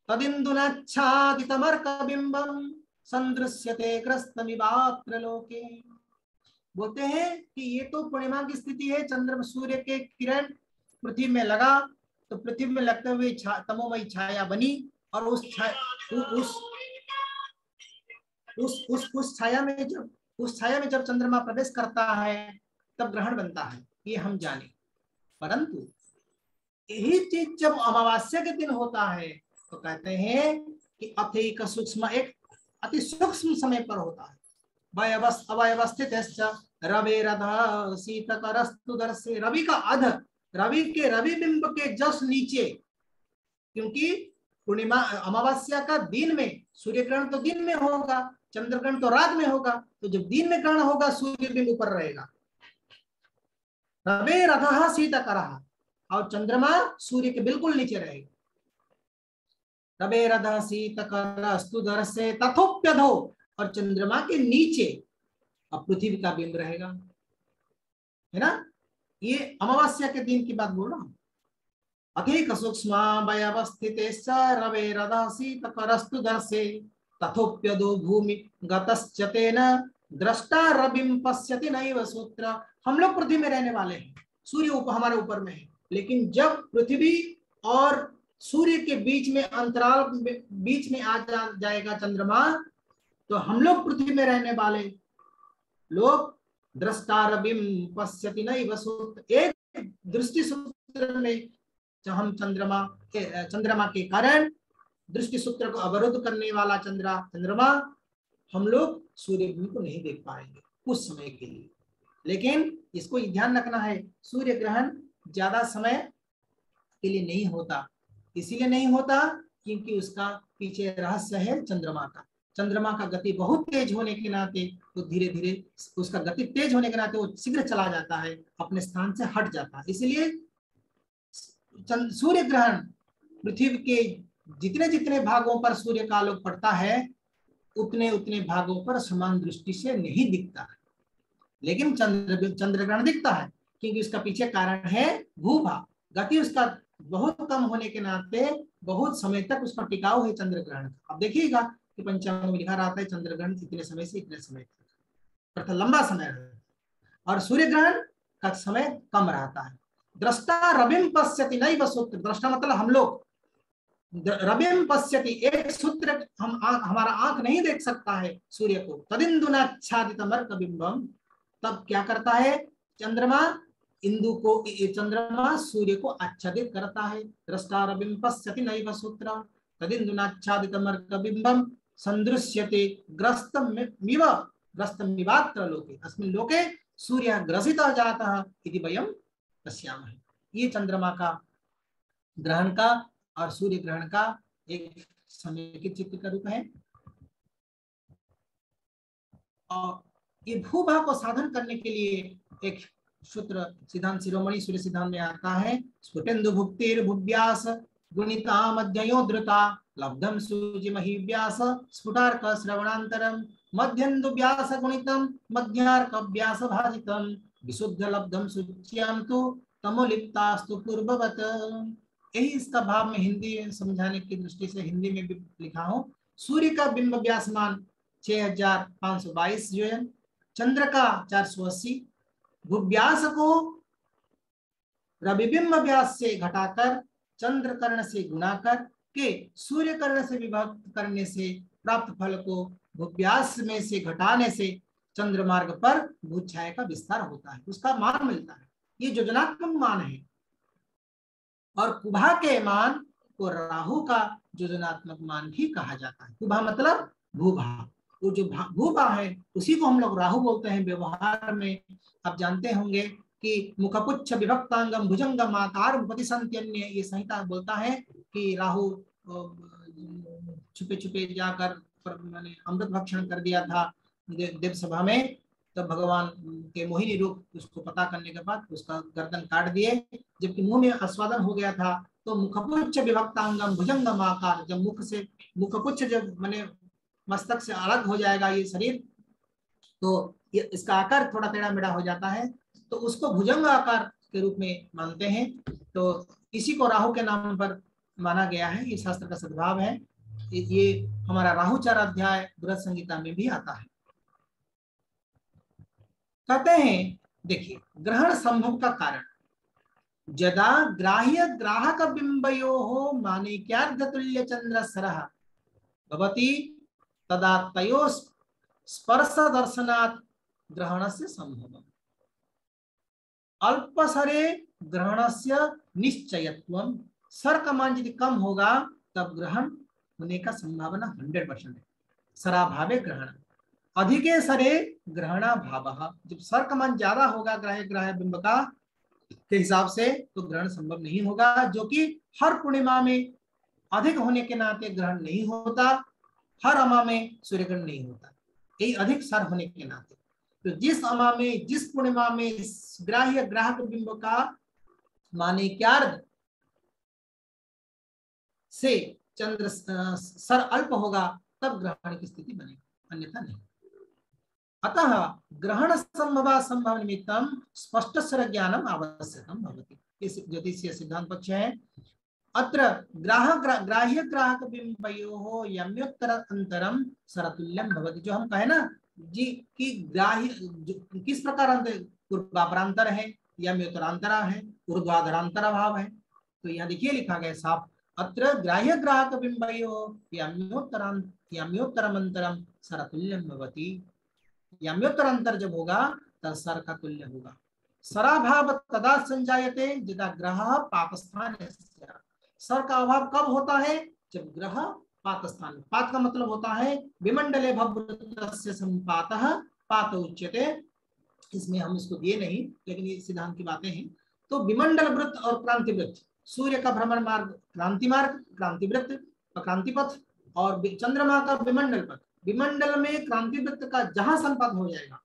तदिन्दुनाच्छादितमर्कबिम्बं संदृश्यते ग्रस्तमिवात्र लोके। बोलते हैं कि ये तो पूर्णिमा की स्थिति है, चंद्र सूर्य के किरण पृथ्वी में लगा तो पृथ्वी में लगते हुए तमोमयी छाया बनी और उस छाया में जब चंद्रमा प्रवेश करता है तब ग्रहण बनता है, ये हम जाने। परंतु यही चीज जब अमावस्या के दिन होता है तो कहते हैं कि अत्यधिक सूक्ष्म, एक अति सूक्ष्म समय पर होता है। अवयवस्थित रवेरधसीतकरस्तु दर्शे, रवि का अध, रवि के रवि बिंब के जस्ट नीचे, क्योंकि पूर्णिमा अमावस्या का दिन में, सूर्य ग्रहण तो दिन में होगा, चंद्र ग्रहण तो रात में होगा, तो जब दिन में ग्रहण होगा सूर्य बिंब ऊपर रहेगा। रवेरधसीतकरः, और चंद्रमा सूर्य के बिल्कुल नीचे रहेगा। रवेरधसीतकरस्तु दर्शे तथोप्यधो, और चंद्रमा के नीचे अब पृथ्वी का बिंब रहेगा, है ना। ये अमावस्या के दिन की बात बोल रहा हूं। अधिक सूक्ष्मावयवस्थितेश्च रवेरधसीतकरस्तु दर्शे तथोप्यधो भूमि गतश्च तेन द्रष्टा रविं पश्यति नैव सूत्र। हम लोग पृथ्वी में रहने वाले हैं, सूर्य हमारे ऊपर में है, लेकिन जब पृथ्वी और सूर्य के बीच में अंतराल बीच में आ जाएगा चंद्रमा, तो हम लोग पृथ्वी में रहने वाले लोग दृष्टा रविं पश्यति नैव सूत्र, एक दृष्टि सूत्र में जब हम चंद्रमा के कारण दृष्टि सूत्र को अवरुद्ध करने वाला चंद्रमा, हम लोग सूर्य को नहीं देख पाएंगे कुछ समय के लिए। लेकिन इसको ध्यान रखना है, सूर्य ग्रहण ज्यादा समय के लिए नहीं होता। इसीलिए नहीं होता क्योंकि उसका पीछे रहस्य है चंद्रमा का। चंद्रमा का गति बहुत तेज होने के नाते तो धीरे धीरे उसका गति तेज होने के नाते वो शीघ्र चला जाता है, अपने स्थान से हट जाता है। इसलिए सूर्य ग्रहण पृथ्वी के जितने जितने भागों पर सूर्य का आलोक पड़ता है उतने उतने भागों पर समान दृष्टि से नहीं दिखता है, लेकिन चंद्र ग्रहण दिखता है क्योंकि उसका पीछे कारण है भूभाग। गति उसका बहुत कम होने के नाते बहुत समय तक उसका टिकाव है चंद्र ग्रहण का। अब देखिएगा कि पंचांग में लिखा रहता है चंद्र ग्रहण इतने समय से इतने समय तक, अर्थात लंबा समय रहता है, और सूर्य ग्रहण का समय कम रहता है। दृष्टा रविं पश्यति नैव सूत्र, दृष्टा मतलब हम लोग, रविं पश्यति एक सूत्र, हमारा आंख नहीं देख सकता है सूर्य को। तदिन्दुनाच्छादितमर्कबिम्बम, तब क्या करता है चंद्रमा, चंद्रमा सूर्य को आच्छादित करता है। दृष्टा रविं पश्यति नैव सूत्र तदिन्दुनाच्छादितमर्कबिम्बम संदृश्यते ग्रस्तमिवात्र लोके अस्मिन् लोके सूर्यः ग्रसितः जातः इति वयं पश्यामः। ये चंद्रमा का ग्रहण का और सूर्य ग्रहण का एक समय के चित्र का रूप है। और ये भूभाग को साधन करने के लिए एक सूत्र सिद्धांत शिरोमणि सूर्य सिद्धांत में आता है, स्फुटेन्दु भुक्तिर भुव्यास गुणिता मध्ययोद्रता लब्धम सूचि महिव्यास स्फुटार्क श्रवणांतरम मध्यन्दु व्यास गुणितम मध्यार्क व्यास भाजितम विशुद्ध लब्धम सूच्याम तु तमोलिप्तास्तु पूर्ववत। यही इसका भाव में हिंदी समझाने की दृष्टि से हिंदी में भी लिखा हूं। सूर्य का बिंब व्यासमान 6522 जो है, चंद्र का 480, भूव्यास को रविबिंब व्यास से घटाकर चंद्र कर्ण से गुणा कर के सूर्य कर्ण से विभक्त करने से प्राप्त फल को भूव्यास में से घटाने से चंद्र मार्ग पर भूत छाया का विस्तार होता है, उसका मान मिलता है। ये योजनात्मक मान है। और कुभा के मान को राहु का योजनात्मक मान भी कहा जाता है। कुभा मतलब भूभा, वो जो भूभा है उसी को हम लोग राहु बोलते हैं व्यवहार में। आप जानते होंगे कि मुखपुच्छ विभक्तांगम भुजंगम आकार उपतिसंत्यन्य, ये संहिता बोलता है कि राहु छुपे छुपे जाकर मैंने अमृत भक्षण कर दिया था देव सभा में, तब भगवान के मोहिनी रूप उसको पता करने के बाद उसका गर्दन काट दिए, जबकि मुंह में आस्वादन हो गया था। तो मुखपुच्छ विभक्तांगम भुजंगम आकार, जब मुख से मुखपुच्छ जब मैंने मस्तक से अलग हो जाएगा ये शरीर, तो इसका आकार थोड़ा टेढ़ा मेढ़ा हो जाता है, तो उसको भुजंग आकार के रूप में मानते हैं। तो इसी को राहु के नाम पर माना गया है, ये शास्त्र का सद्भाव है। ये हमारा राहुचार अध्याय बृहद संहिता में भी आता है। कहते हैं देखिए, ग्रहण संभव का कारण, जदा ग्राह्य ग्राहक बिंबयो मानिक्यार्ध तुल्य चंद्र सरह भवति तदा तयो स्पर्श दर्शनात् ग्रहणस्य संभवम्। अल्पसरे ग्रहणस्य निश्चयत्वम्, सर का मान यदि कम होगा तब ग्रहण होने का संभावना 100% है। सराभावे ग्रहण, अधिके सरे ग्रहणा भावः, जब सर का मान ज्यादा होगा ग्राह्य ग्राह्य बिंब का के हिसाब से तो ग्रहण संभव नहीं होगा, जो कि हर पूर्णिमा में अधिक होने के नाते ग्रहण नहीं होता, हर अमा में सूर्यग्रहण नहीं होता, यही अधिक सर होने के नाते। तो जिस अमा में जिस पूर्णिमा में ग्राह्य ग्राहक बिंब का मानिक्यार्ध से चंद्र सर अल्प होगा तब ग्रहण की स्थिति बनेगी, अन्यथा नहीं। अतः ग्रहण संभव संभव निमित्तम स्पष्ट सर ज्ञानम आवश्यकम भवति, इस ज्योतिषीय सिद्धांत पक्ष है। अत्र ग्राह्य ग्राहक बिंबयोः यम्योत्तर अंतरम सरतुल्यम भवति, जो हम कहे ना जी कि ग्राह्य किस प्रकार अंतर, पूर्वापरांतर है, यम्योत्तरांतरा है, ऊर्ध्वाधरांतर भाव है। तो यहाँ देखिए लिखा गया साफ, अत्र ग्राह्य ग्राहक बिंबयोः यम्योत्तरमंतरम सरतुल्यम भवति, यम्योत्तर अंतर जब होगा तब सर का तुल्य होगा। सराभाव तदा संजायते यदा ग्रह पातस्थान, सर का अभाव कब होता है, जब ग्रह पातस्थान, पात का मतलब होता है विमंडले भवृतस्य संपातः पात उच्यते, इसमें हम इसको दिए नहीं लेकिन ये सिद्धांत की बातें हैं। तो विमंडल वृत्त और क्रांति वृत्त, सूर्य का भ्रमण मार्ग क्रांति मार्ग, क्रांति वृत्त क्रांति पथ, और चंद्रमा का विमंडल पथ, विमंडल में क्रांति वृत्त का जहां संपात हो जाएगा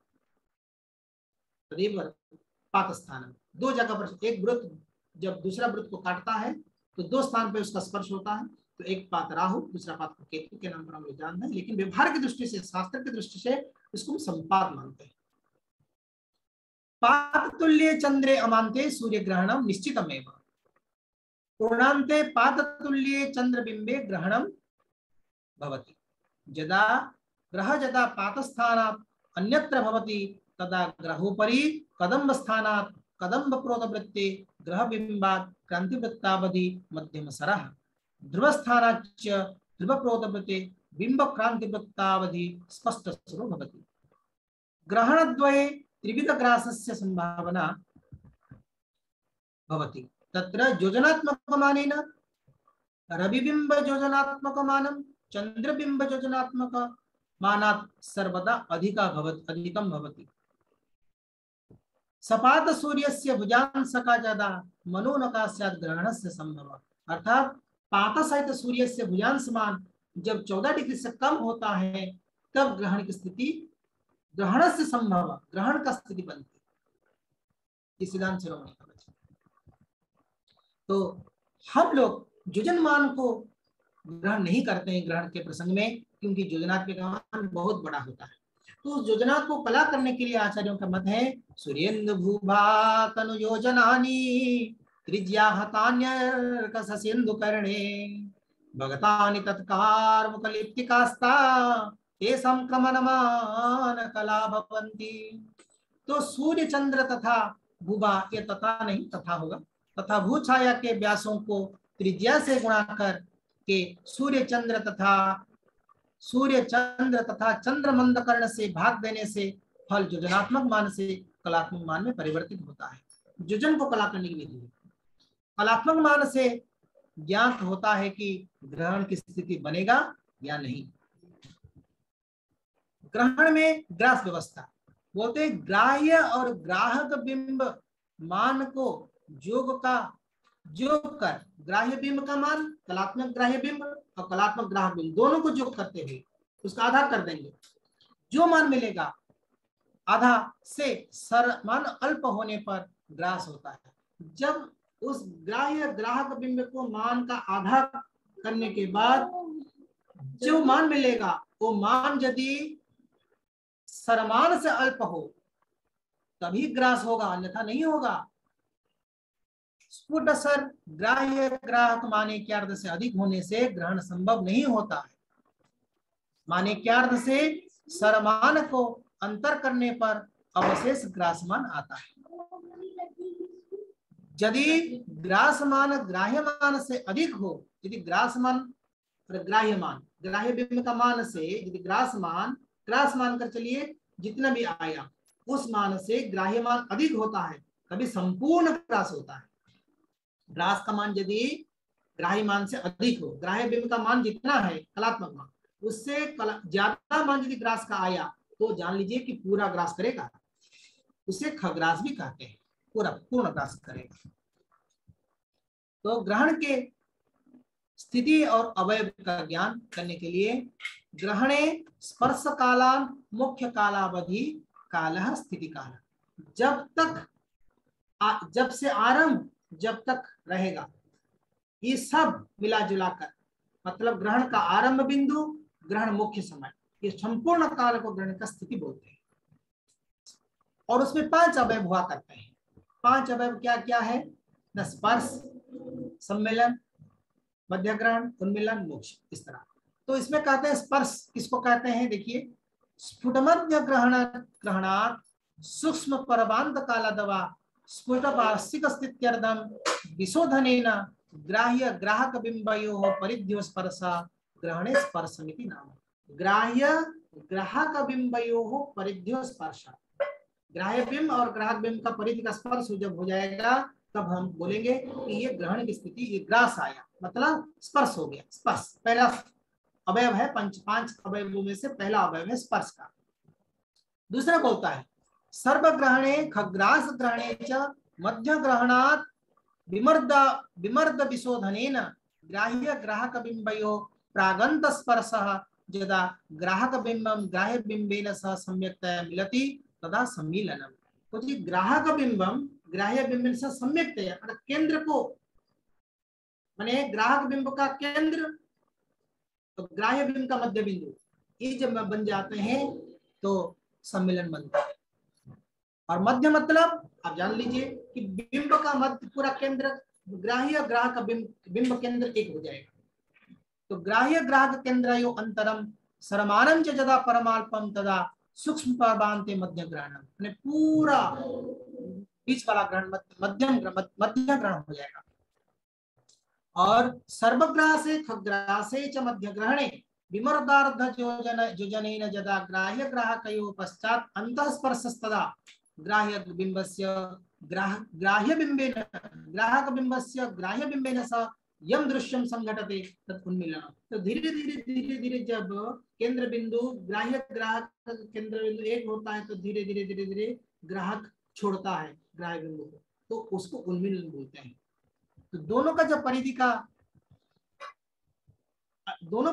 तदेव पातस्थान, दो जगह पर एक वृत्त जब दूसरा वृत्त को काटता है तो दो स्थान पर उसका स्पर्श होता है, तो एक पात राहु दूसरा पात केतु के नाम पर हम लोग जानते हैं, लेकिन व्यवहार की दृष्टि से शास्त्र की दृष्टि से इसको हम संपात मानते हैं। पात तुल्य चंद्रे अमांते सूर्य ग्रहणम निश्चितमेव, पूर्णांते पात तुल्ये चंद्रबिंबे ग्रहणम भवति, यदा ग्रह यदा पातस्थानात् अन्यत्र भवति तदा ग्रहोपरि कदम्ब स्थानात् कदम्ब प्रोतवृत्ते ग्रह बिंबात् क्रांति वृत्तावधि मध्यम सरः, ध्रुव स्थानाच्च ध्रुव प्रोतवृत्ते बिंब क्रांति वृत्तावधि स्पष्ट सरो भवति। ग्रहण द्वये त्रिविध ग्रासस्य संभावना भवति, तत्र योजनात्मकमानेन रविबिंब योजनात्मकमानं चंद्रबिंब योजनात्मक मानात् सर्वदा अधिकम भवति। सपात सूर्यस्य भुजांशका यदा मनोनका स्यात् ग्रहणस्य संभव, अर्थात पात सहित सूर्यस्य भुजांशमान जब 14 डिग्री से कम होता है तब ग्रहण की स्थिति, ग्रहण से संभव ग्रहण का स्थिति बनती है, इस सिद्धांत से रोकने का बचा। तो हम लोग योजनमान को ग्रहण नहीं करते हैं ग्रहण के प्रसंग में, क्योंकि योजनात्मक मान बहुत बड़ा होता है। तो उस योजना को कला करने के लिए आचार्यों का मत है सूर्येन्द्र भूभा तनु योजनानि त्रिज्या हतान्यर्कसेन्दु कर्णे भगतानि तत्कार मुखलिप्तिकास्ता तेषां क्रमणमान कला भवन्ति। तो सूर्य चंद्र तथा भूभा, ये तथा नहीं तथा होगा, तथा भू छाया के व्यासों को त्रिज्या से गुणा कर के सूर्य चंद्र तथा चंद्र मंद कर्ण से भाग देने से फल योजनात्मक मान से कलात्मक मान में परिवर्तित होता है। योजन को कला करने की विधि है, कलात्मक मान से ज्ञात होता है कि ग्रहण की स्थिति बनेगा या नहीं। ग्रहण में ग्रास व्यवस्था बोलते हैं, ग्राह्य और ग्राहक बिंब मान को जोग कर ग्राह्य बिंब का मान कलात्मक ग्राह्य बिंब और कलात्मक ग्राहक बिंब दोनों को जोग करते हुए उसका आधा कर देंगे। जो मान मिलेगा आधा से मान अल्प होने पर ग्रास होता है। जब उस ग्राह्य ग्राहक बिंब को मान का आधा करने के बाद जो मान मिलेगा वो मान यदि सरमान से अल्प हो तभी ग्रास होगा, अन्यथा नहीं होगा। स्फुट सर ग्राह्य ग्राहक माने के अर्थ से अधिक होने से ग्रहण संभव नहीं होता है। माने के अर्थ से सरमान को अंतर करने पर अवशेष ग्रासमान आता है। यदि ग्रासमान ग्राह्यमान से अधिक हो, यदि ग्रासमान ग्राह्यमान ग्राह्य बिंब का मान से यदि ग्रासमान कर चलिए जितना भी आया उस मान से ग्राह्यमान अधिक होता है तभी संपूर्ण ग्रास होता है। ग्रास का मान यदि ग्राह्य मान से अधिक हो, ग्राह्य बिंब का मान जितना है कलात्मक मान उससे ज्यादा मान यदि ग्रास का आया तो जान लीजिए कि पूरा ग्रास करेगा, उसे खग्रास भी कहते हैं, पूर्ण ग्रास करेगा। तो ग्रहण के स्थिति और अवयव का ज्ञान करने के लिए ग्रहणे स्पर्श कालान मुख्य कालावधि कालः स्थिति काल, जब से आरंभ जब तक रहेगा ये सब मिला जुला कर मतलब ग्रहण का आरंभ बिंदु ग्रहण मुख्य समय ये संपूर्ण काल को ग्रहण का स्थिति बोलते हैं। और उसमें 5 अवयव हुआ करते हैं। 5 अवयव क्या क्या है? न स्पर्श, सम्मेलन, मध्य ग्रहण, उन्मिलन, मोक्ष, इस तरह। तो इसमें कहते हैं स्पर्श किसको कहते हैं? देखिए, स्फुट मध्य ग्रहणात् सूक्ष्म परवांत कालदवा स्फुट वार्षिक स्थित्यर्धम विशोधनेन ग्राह्य ग्राहक बिंबयोः परिध्यो स्पर्श ग्रहणे स्पर्शमिति नाम। ग्राह्य ग्राहक बिंबयोः परिध्यो स्पर्श, ग्राह्य बिंब और ग्राहक बिंब का परिधि का स्पर्श जब हो जाएगा तब हम बोलेंगे कि ये ग्रहण की स्थिति, ये ग्रास आया, मतलब स्पर्श हो गया। स्पर्श पहला अवयव है, 5 अवयवों में से पहला अवयव है स्पर्श का। दूसरा बोलता है सर्वग्रहणे खग्रास ग्रहणे च मध्य ग्रहणात् विमर्द विशोधनेन ग्राह्य ग्राहक बिंबयोः प्रागंत स्पर्शः यदा ग्राहक बिंबम ग्राह्य बिंबेन सह सम्यक्तया मिलति तदा सम्मीलनम। तो जी ग्राहक बिंबम ग्राह्य बिंब से सम्यक्तया केंद्र को माने ग्राहक बिंब का केंद्र तो ग्राह्य बिंब का मध्य बिंदु ये जब बन जाते हैं तो सम्मिलन बनता है। और मध्य मतलब आप जान लीजिए कि बिंब का मध्य पूरा केंद्र ग्राह्य ग्राहक बिंब केंद्र एक हो जाएगा। तो ग्राह्य ग्राहक केंद्रयो अंतरम सरमानं च यदा परमाल्पम तदा सूक्ष्म परवान्ते मध्य ग्रहणम, माने पूरा बीच वाला ग्रहण मध्य ग्रहण हो जाएगा। और सर्वग्रासे खग्रासे च मध्य ग्रहणे विमर्दार्ध योजनेन यदा ग्राह्य ग्राहकयोः पश्चात् अंतःस्पर्शस्तदा ग्राह्य बिंबस्य ग्राह्य बिंबेन ग्राहक बिंबस्य ग्राह्य बिंबेन सह यम दृश्यम संघटते तत् उन्मीलनम। तो धीरे धीरे जब केंद्र बिंदु ग्राह्य ग्राहक केंद्र बिंदु एक होता है तो धीरे धीरे ग्राहक छोड़ता है ग्राह्य बिंदु को, तो उसको उन्मीलन बोलते हैं। तो दोनों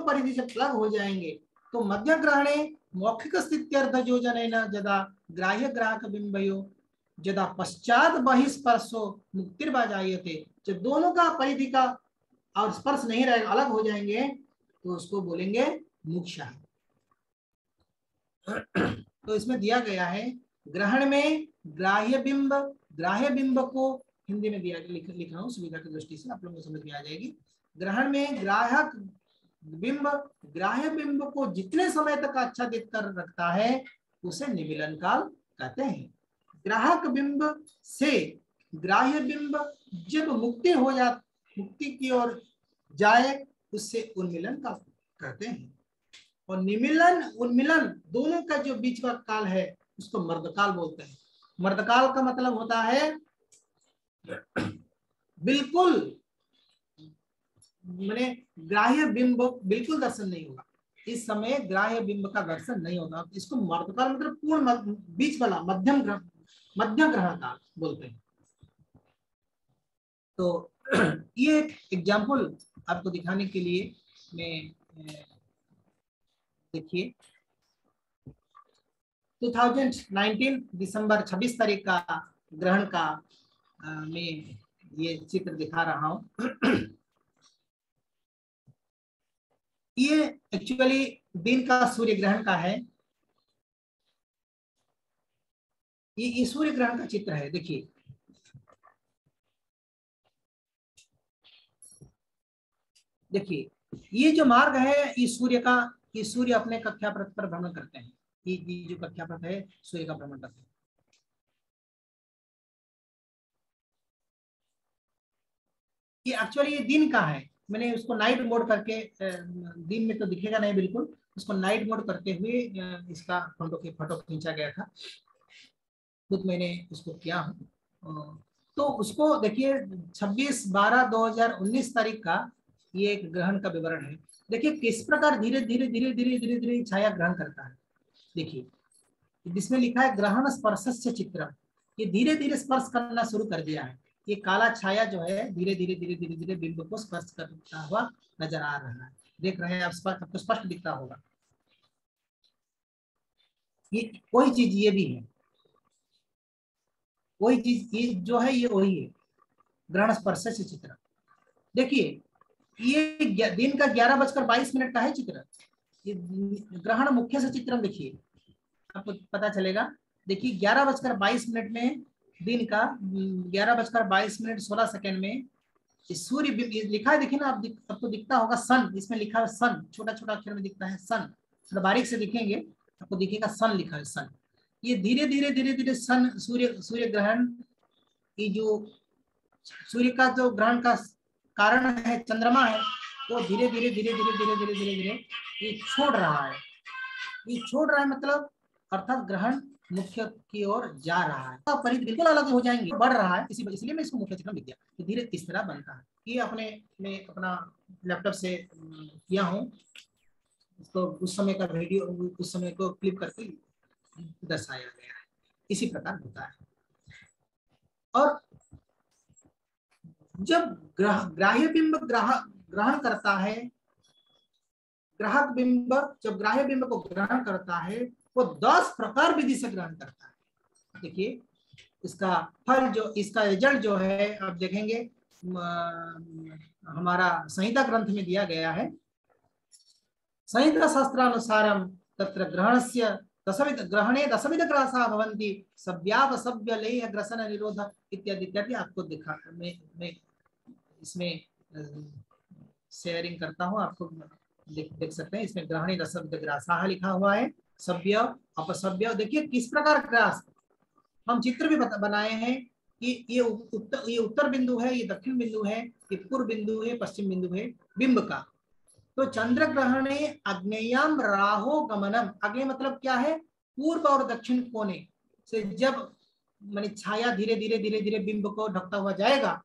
परिधि जब अलग हो जाएंगे तो मध्य ग्रहणे मौखिक स्थित्यर्थ योजनेन यदा ग्राह्य ग्राहक बिंबयो यदा पश्चात बहिस्पर्शो मुक्तिर्वाजायते, जब दोनों का परिधि का और स्पर्श नहीं रहेगा अलग हो जाएंगे तो उसको बोलेंगे मोक्षा। तो इसमें दिया गया है ग्रहण में ग्राह्य बिंब को हिंदी में दिया लिख रहा हूं सुविधा की दृष्टि से, आप लोगों को समझ में आ जाएगी। ग्रहण में ग्राह्य बिंब को जितने समय तक आच्छादित कर रखता है उसे निमिलन काल कहते हैं। ग्राहक बिंब से ग्राह्य बिंब जब मुक्ति की ओर जाए उससे उन्मिलन काल कहते हैं। और निमिलन उन्मिलन दोनों का जो बीच का काल है उसको मर्दकाल बोलते हैं। मर्दकाल का मतलब होता है बिल्कुल माने ग्राह्य बिंब बिल्कुल दर्शन नहीं होगा, इस समय ग्राह्य बिंब का घर्षण नहीं होता। इसको मर्दकाल मतलब पूर्ण बीच वाला मध्यम ग्रहण काल बोलते हैं। तो ये एक एग्जाम्पल आपको दिखाने के लिए मैं देखिए 2019 दिसंबर 26 तारीख का ग्रहण का मैं ये चित्र दिखा रहा हूं। ये एक्चुअली दिन का सूर्य ग्रहण का है। ये सूर्य ग्रहण का चित्र है। देखिए देखिए ये जो मार्ग है ये सूर्य का, ये सूर्य अपने कक्षापथ पर भ्रमण करते हैं। ये जो कक्षापथ है सूर्य का भ्रमण करते हैं। ये एक्चुअली ये दिन का है। मैंने उसको नाइट मोड करके, दिन में तो दिखेगा नहीं बिल्कुल, उसको नाइट मोड करते हुए इसका फोटो खींचा गया था। खुद मैंने उसको किया हूँ। तो उसको देखिए 26/12/2019 तारीख का ये एक ग्रहण का विवरण है। देखिए किस प्रकार धीरे धीरे धीरे धीरे धीरे धीरे छाया ग्रहण करता है। देखिए जिसमें लिखा है ग्रहण स्पर्शस्य चित्र, ये धीरे धीरे स्पर्श करना शुरू कर दिया है। ये काला छाया जो है धीरे धीरे धीरे धीरे धीरे बिंब को स्पर्श करता हुआ नजर आ रहा है। देख रहे हैं आप, आपको स्पष्ट दिखता होगा। ये वही चीज ये भी है, वही चीज ये जो है ये वही है ग्रहण स्पर्शस्य चित्र। देखिए ये दिन का 11:22 का है चित्र। ये ग्रहण मुख्य से चित्र देखिए आपको पता चलेगा। देखिए 11:22 में दिन का 11:22:16 में सूर्य लिखा है। देखिए ना आप, आपको दिखता होगा सन, इसमें लिखा है सन, छोटा छोटा अक्षर में दिखता है सन। थोड़ा बारीक से दिखेंगे आपको दिखेगा सन लिखा है सन। ये धीरे धीरे धीरे धीरे सन सूर्य ग्रहण, ये जो सूर्य का जो ग्रहण का कारण है चंद्रमा है, वो धीरे धीरे धीरे धीरे धीरे धीरे धीरे धीरे ये छोड़ रहा है। ये छोड़ रहा है मतलब अर्थात ग्रहण मुख्य की ओर जा रहा है। परिधि बिल्कुल अलग हो जाएंगे, बढ़ रहा है, इसलिए मैं इसको मुख्य चित्र लिख दिया। तो धीरे इस तरह बनता है। ये मैं अपना लैपटॉप से किया हूँ। तो उस समय का वीडियो, उस समय को क्लिप करके दर्शाया गया है। इसी प्रकार होता है। और जब ग्राह्य बिंब ग्रहण करता है, ग्राहक बिंब जब ग्राह्य बिंब को ग्रहण करता है वो 10 प्रकार विधि से ग्रहण करता है। देखिए इसका फल जो, इसका रिजल्ट जो है आप देखेंगे हमारा संहिता ग्रंथ में दिया गया है। संहिता शास्त्रानुसारम तत्र ग्रहणस्य ग्रहणे दशविध ग्रासा भवन्ति सव्यापसव्य लेह ग्रसन निरोध इत्यादि इत्यादि आपको दिखा, मैं इसमें शेयरिंग करता हूँ, आपको देख सकते हैं। इसमें ग्रहणे दशविध ग्रासा लिखा हुआ है, सव्य अपसव्य। देखिए किस प्रकार ग्रास, हम चित्र भी बनाए हैं कि ये उत्तर बिंदु है, ये दक्षिण बिंदु है, ये पूर्व बिंदु है, पश्चिम बिंदु है बिंब का। तो चंद्र ग्रहणे अग्नेयम राहो गमनम, अग्नेय मतलब क्या है, पूर्व और दक्षिण कोने से जब माने छाया धीरे धीरे धीरे धीरे बिंब को ढकता हुआ जाएगा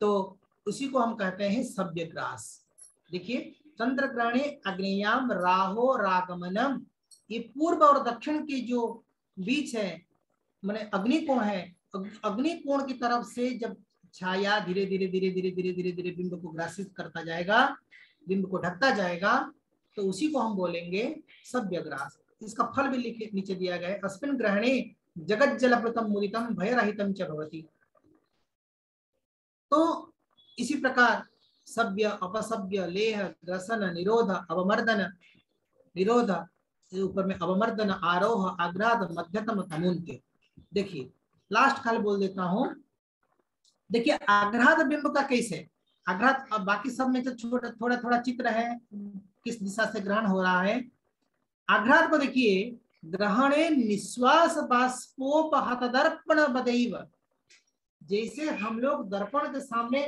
तो उसी को हम कहते हैं सव्यग्रास। देखिए चंद्र ग्रहणे अग्नेयम राहो रागमनम, ये पूर्व और दक्षिण के जो बीच है माने अग्निकोण है, अग्निकोण की तरफ से जब छाया धीरे धीरे धीरे धीरे धीरे धीरे धीरे बिंब को ग्रासित करता जाएगा, बिंब को ढकता जाएगा, तो उसी को हम बोलेंगे सव्यग्रास। इसका फल भी नीचे दिया गया है। अस्मिन् ग्रहणे जगत जलप्लुतम मुदितम भयरहितम च भवति। तो इसी प्रकार सव्य अपसव्य लेह ग्रसन निरोध अवमर्दन, निरोध ऊपर में अवमर्दन आरोह आग्राद मध्यतम तमून्त्य। देखिए लास्ट काल बोल देता हूं। देखिए आघ्रात बिंब का कैसे, आघ्रात अब बाकी सब में तो थोड़ा थोड़ा चित्र है किस दिशा से ग्रहण हो रहा है। आघ्रात को देखिए ग्रहणे निश्वास बाष्पोपहत दर्पण बदैव, जैसे हम लोग दर्पण के सामने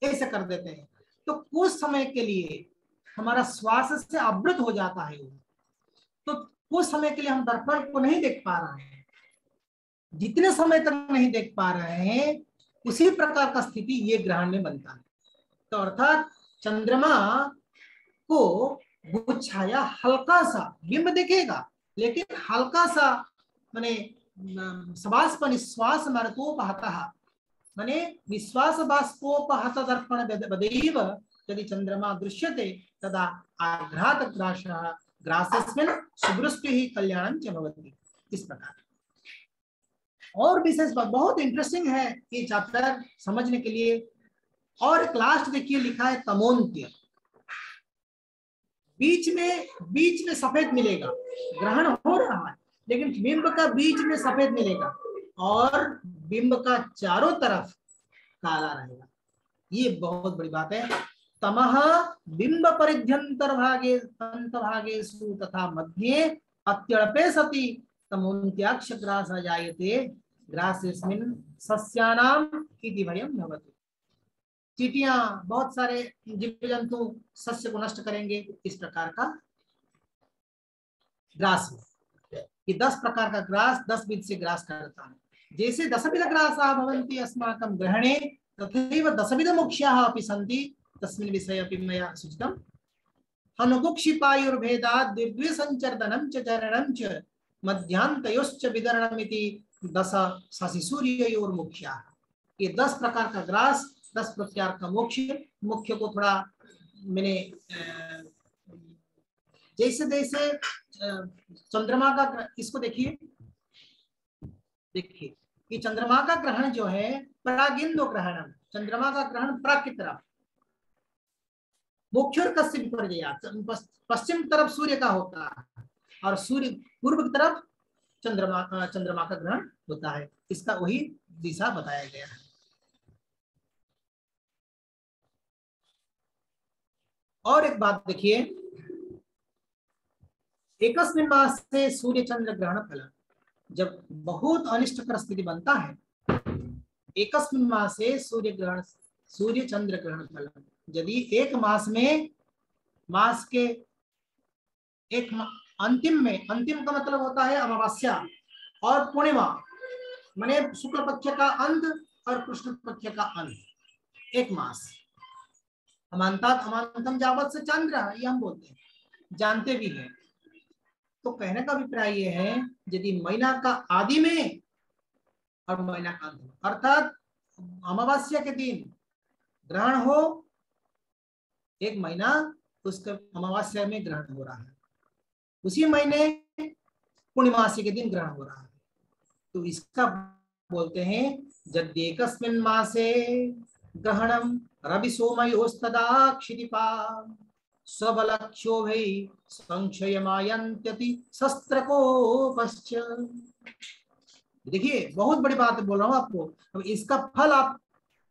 ऐसे कर देते हैं तो कुछ समय के लिए हमारा श्वास से आवृत हो जाता है, तो कुछ समय के लिए हम दर्पण को नहीं देख पा रहे हैं। जितने समय तक नहीं देख पा रहे हैं उसी प्रकार का स्थिति ये ग्रहण में बनता है। तो अर्थात चंद्रमा को गुच्छाया हल्का सा बिंब दिखेगा, लेकिन हल्का सा माने सबाष्प निश्वास मरतोपहतः माने निश्वास बाष्पोपहत दर्पण बदैव यदि चंद्रमा दृश्यते तदा आघ्रात ग्रासः ग्रासस्मिन् सुवृष्टिः कल्याणं च भवति। इस प्रकार और विशेष बात बहुत इंटरेस्टिंग है ये चैप्टर समझने के लिए। और एक लास्ट देखिए लिखा है तमोन्त्य, बीच में सफेद मिलेगा, ग्रहण हो रहा है लेकिन बिंब का बीच में सफेद मिलेगा और बिंब का चारों तरफ काला रहेगा। ये बहुत बड़ी बात है। तमः बिंब परिध्यंतर भागे अंतभागेषु तथा मध्ये अत्यल्पे सति तमोन्त्याक्ष ग्रास जायते ग्रासेस्मिन् सस्यानां इति भयं भवति। चींटियां बहुत सारे जीव जंतु सस्य को नष्ट करेंगे। इस प्रकार का ग्रास है। ये 10 प्रकार का ग्रास 10 विध से ग्रास करता है। जैसे 10 विध ग्रासा भवन्ति अस्माकं ग्रहणे तथैव 10 विध मोक्ष्याः अपि सन्ति तस्मिन् विषये अपि मया सूचितम्। अनुगुक्षिपायुर्भेदात् दिग्विसञ्चर्दनं च चरणं च मध्यान्तयोश्च विदरणमिति 10 शशिसूर्ययोर्मुख्याः। ये 10 प्रकार का ग्रास 10 प्रकार का मुख्य को थोड़ा मैंने जैसे जैसे चंद्रमा का इसको देखिए कि चंद्रमा का ग्रहण जो है प्रागिंदो ग्रहणम, चंद्रमा का ग्रहण प्राग की तरफ, मुख्य कस्य विपर्जया पश्चिम तरफ सूर्य का होता है और सूर्य पूर्व की तरफ चंद्रमा का ग्रहण होता है। इसका वही दिशा बताया गया है। और एक बात देखिए, एकस्मिन् मासे सूर्य चंद्र ग्रहण फल, जब बहुत अनिष्टकर स्थिति बनता है एकस्मिन् मासे सूर्य चंद्र ग्रहण फल, यदि एक मास में मास के एक अंतिम का मतलब होता है अमावस्या और पूर्णिमा, माने शुक्ल पक्ष का अंत और कृष्ण पक्ष का अंत, एक मास अमांतम जावत से चंद्र, ये हम बोलते हैं, जानते भी हैं। तो कहने का अभिप्राय ये है यदि महीना का आदि में और महीना का अंत में, अर्थात अमावस्या के दिन ग्रहण हो एक महीना, उसके अमावस्या में ग्रहण हो रहा है, उसी महीने पूर्णिमासी के दिन ग्रहण हो रहा है, तो इसका बोलते हैं यद्येकस्मिन् मासे ग्रहणम रवि सोमयोस्तदा क्षितिपा स्वबलक्षोभै संक्षयमायन्त्यति शस्त्रकोपश्च। देखिए बहुत बड़ी बात बोल रहा हूं आपको। अब इसका फल आप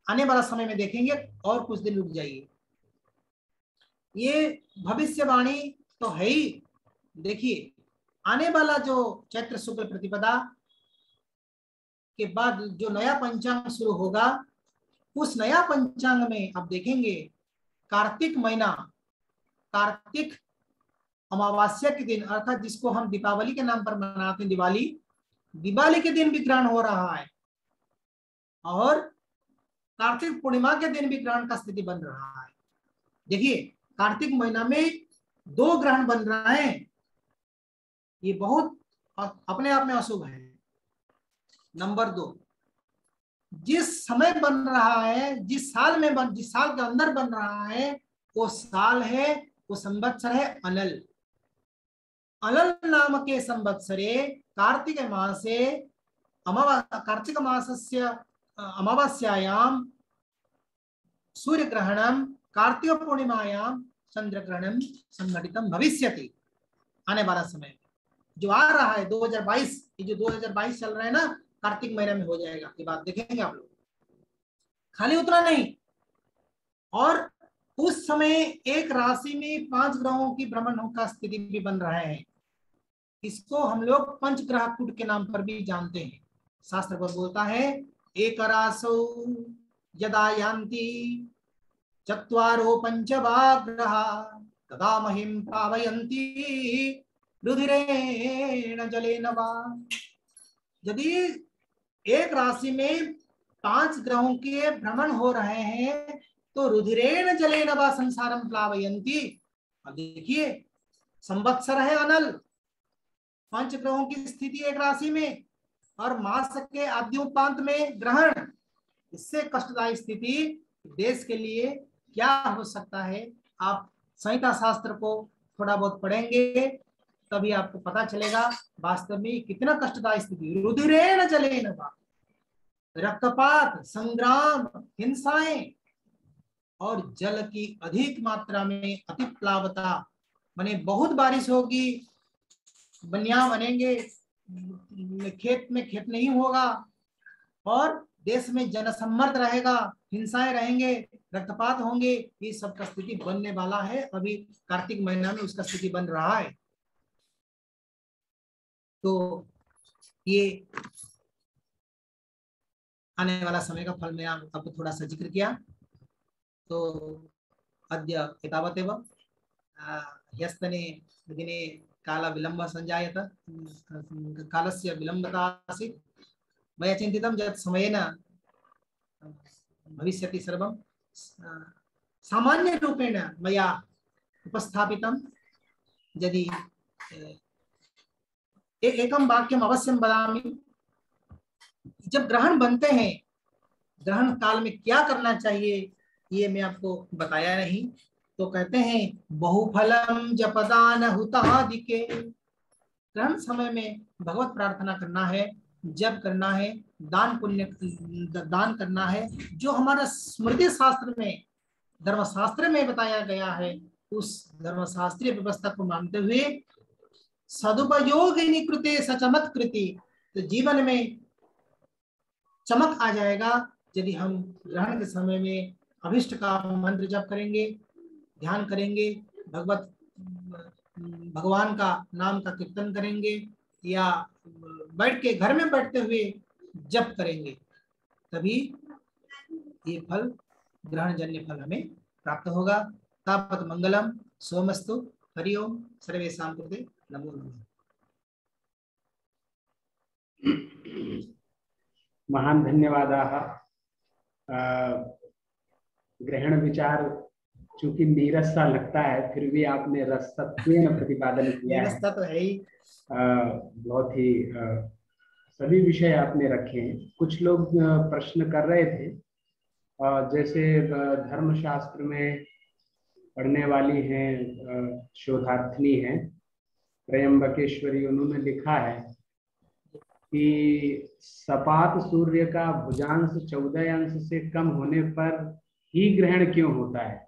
आने वाला समय में देखेंगे और कुछ दिन रुक जाइए। ये भविष्यवाणी तो है ही। देखिए आने वाला जो चैत्र शुक्ल प्रतिपदा के बाद जो नया पंचांग शुरू होगा, उस नया पंचांग में आप देखेंगे कार्तिक महीना, कार्तिक अमावस्या के दिन, अर्थात जिसको हम दीपावली के नाम पर मनाते हैं, दिवाली के दिन भी ग्रहण हो रहा है और कार्तिक पूर्णिमा के दिन भी ग्रहण का स्थिति बन रहा है। देखिए कार्तिक महीना में 2 ग्रहण बन रहे हैं, ये बहुत अपने आप में अशुभ है। नंबर 2, जिस समय बन रहा है, जिस साल के अंदर बन रहा है, वो साल है, वो संवत्सर है अनल। अनल नाम के संवत्सरे कार्तिक मासस्य अमावास्यायां सूर्य ग्रहणम कार्तिक पूर्णिमायां चंद्र ग्रहणम संघटितम भविष्यति। आने वाला समय जो आ रहा है 2022, ये जो 2022 चल रहा है ना, कार्तिक महीने में हो जाएगा। ये बात देखेंगे आप लोग। खाली उतना नहीं, और उस समय एक राशि में 5 ग्रहों की भ्रमण का स्थिति भी बन रहे हैं। इसको हम लोग पंचग्रह कूट के नाम पर भी जानते हैं। शास्त्र पर बोलता है एक रासौ यदा यान्ति चत्वारो पंचवाग्रहा तदा महिं पावयन्ति रुधिरेण जलेन वा। यदि एक राशि में 5 ग्रहों के भ्रमण हो रहे हैं तो रुधिरेण जलेन वा संसारम प्लावयन्ति, अब देखिए, संवत्सर है अनल, 5 ग्रहों की स्थिति एक राशि में, और मास के आद्योपांत में ग्रहण, इससे कष्टदायी स्थिति देश के लिए क्या हो सकता है। आप संहिता शास्त्र को थोड़ा बहुत पढ़ेंगे तभी आपको पता चलेगा वास्तव में कितना कष्टदायी स्थिति। रुधिरेण जलेन वा, रक्तपात, संग्राम, हिंसाएं, और जल की अधिक मात्रा में अतिप्लावता, माने बहुत बारिश होगी, बनिया बनेंगे, खेत में खेत नहीं होगा, और देश में जनसम्मर्द रहेगा, हिंसाएं रहेंगे, रक्तपात होंगे, ये सब का स्थिति बनने वाला है। अभी कार्तिक महीना में उसका स्थिति बन रहा है। तो ये आने वाला समय का फल मैं आपको थोड़ा सा जिक्र किया। तो अद्य एतावदेव। ह्यस्तने दिने कालविलम्बः संजायत, कालस्य विलम्बता आसीत्। मया चिन्तितं यत् समयेन भविष्यति सर्वं। सामान्य रूपेण मया उपस्थापितं। यदि एकं वाक्यम् अवश्यं वदामि। जब ग्रहण बनते हैं, ग्रहण काल में क्या करना चाहिए ये मैं आपको बताया नहीं। तो कहते हैं बहुफलम जपदान हुतादिके, ग्रहण समय में भगवत प्रार्थना करना है, जप करना है, दान पुण्य दान करना है, जो हमारा स्मृति शास्त्र में, धर्मशास्त्र में बताया गया है, उस धर्मशास्त्रीय व्यवस्था को मानते हुए सदुपयोगिनी कृते सचमत कृति, तो जीवन में चमक आ जाएगा यदि हम ग्रहण के समय में अभिष्ट का मंत्र जप करेंगे, ध्यान करेंगे, भगवान का नाम का कीर्तन करेंगे, या बैठ के घर में बैठते हुए जप करेंगे, तभी ये फल, ग्रहण जन्य फल हमें प्राप्त होगा। तावत् मंगलम सोमस्तु। हरि ओम। सर्वेषां कृते नमो नमः। महान धन्यवादाः। ग्रहण विचार चूंकि नीरस सा लगता है, फिर भी आपने रसत्वेन प्रतिपादन किया है। नीरसता तो है ही। बहुत ही सभी विषय आपने रखे हैं। कुछ लोग प्रश्न कर रहे थे, जैसे धर्मशास्त्र में पढ़ने वाली हैं, शोधार्थिनी हैं त्रयंबकेश्वरी, उन्होंने लिखा है कि सपात सूर्य का भुजांश 14 अंश से कम होने पर ही ग्रहण क्यों होता है।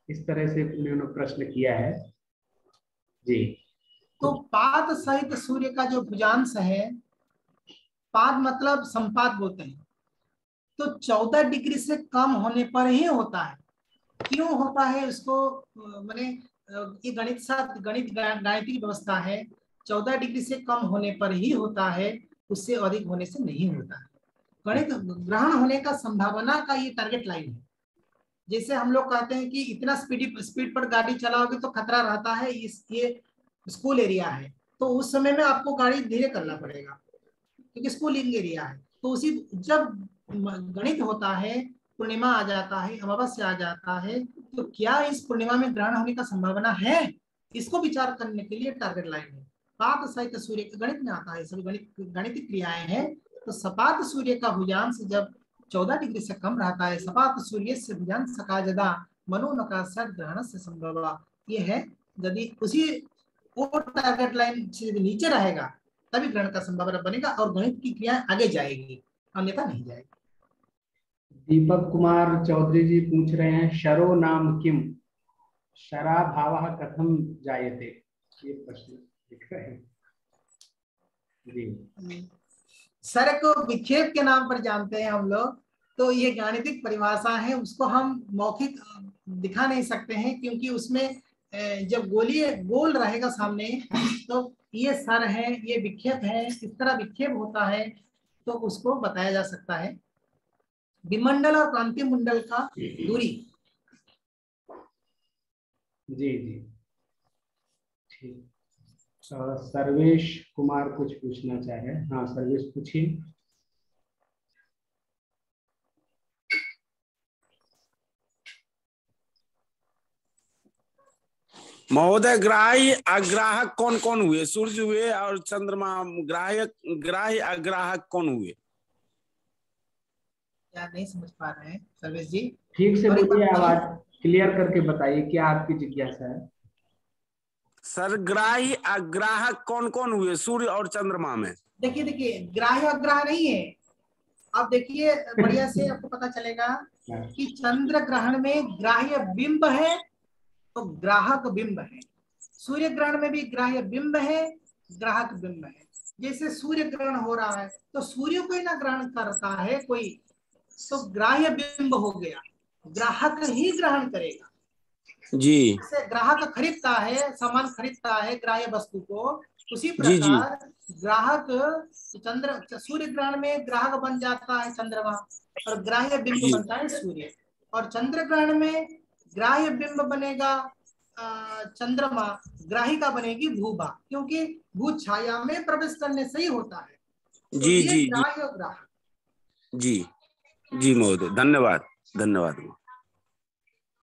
इस तरह से उन्होंने प्रश्न किया है जी। तो पाद सहित सूर्य का जो भुजांश है, पाद मतलब संपात बोलते हैं, तो 14 डिग्री से कम होने पर ही होता है। क्यों होता है इसको माने ये गाणितिक व्यवस्था है। 14 डिग्री से कम होने पर ही होता है, उससे अधिक होने से नहीं होता है। गणित ग्रहण होने का संभावना का ये टारगेट लाइन है। जैसे हम लोग कहते हैं कि इतना स्पीड पर गाड़ी चलाओगे तो खतरा रहता है, ये स्कूल एरिया है, तो उस समय में आपको गाड़ी धीरे करना पड़ेगा क्योंकि स्कूलिंग एरिया है। तो उसी जब गणित होता है, पूर्णिमा आ जाता है, अमावस्या आ जाता है, तो क्या इस पूर्णिमा में ग्रहण होने का संभावना है, इसको विचार करने के लिए टारगेट लाइन है। पात सहित सूर्य गणित में आता है, सभी गणितिक क्रियाएं हैं। तो सपात सूर्य का भुजांश जब 14 डिग्री से कम रहता है, सपात सूर्य से भुजांश सकाजदा मनोनकाशा ग्रहण से संभव, ये है। यदि उसी वो टारगेट लाइन से नीचे रहेगा तभी ग्रहण का संभावना बनेगा और गणित की क्रिया आगे जाएगी, अन्यथा नहीं जाएगी। दीपक कुमार चौधरी जी पूछ रहे हैं शरो नाम किम, शरा भावः कथम जायते, ये प्रश्न लिख रहे हैं जी। सर को विक्षेप के नाम पर जानते हैं हम लोग, तो ये गाणितिक परिभाषा है, उसको हम मौखिक दिखा नहीं सकते हैं क्योंकि उसमें जब गोल रहेगा सामने तो ये सर है, ये विक्षेप है, इस तरह विक्षेप होता है, तो उसको बताया जा सकता है। विमंडल और क्रांति मंडल का दूरी। जी जी ठीक। सर्वेश कुमार कुछ पूछना चाह रहे हैं। हाँ सर्वेश पूछिए। महोदय, ग्राह्य अग्राहक कौन कौन हुए? सूर्य हुए और चंद्रमा। ग्राह्य अग्राहक कौन हुए? क्या नहीं समझ पा रहे हैं सर्वेश जी? ठीक से और एक बोलिए, बात आवाज बताइए। क्लियर करके बताइए, क्या आपकी जिज्ञासा है? सर, ग्राह्य अग्राहक कौन कौन हुए सूर्य और चंद्रमा में? देखिए देखिए, ग्राह्य अग्राह नहीं है। आप देखिए बढ़िया से, आपको पता चलेगा कि चंद्र ग्रहण में ग्राह्य बिंब है तो ग्राहक बिंब है। सूर्य ग्रहण में भी ग्राह्य बिंब है, ग्राहक बिंब है। जैसे सूर्य ग्रहण हो रहा है तो सूर्य को ही ना ग्रहण करता है कोई, तो ग्राह्य बिंब हो गया, ग्राहक ही ग्रहण करेगा। जी जैसे ग्राहक खरीदता है, सामान खरीदता है ग्राह्य वस्तु को, उसी जी जी प्रकार ग्राहक सूर्य ग्रहण में ग्राहक बन जाता है चंद्रमा, और ग्राह्य बिंब जी बनता है सूर्य। और चंद्र ग्रहण में ग्राह्य बिंब बनेगा चंद्रमा, ग्राहिका बनेगी भूभा, क्योंकि भू छाया में प्रवेश करने से ही होता है। तो जी ये जी जी ग्राह्य ग्राहक। जी जी महोदय, धन्यवाद धन्यवाद।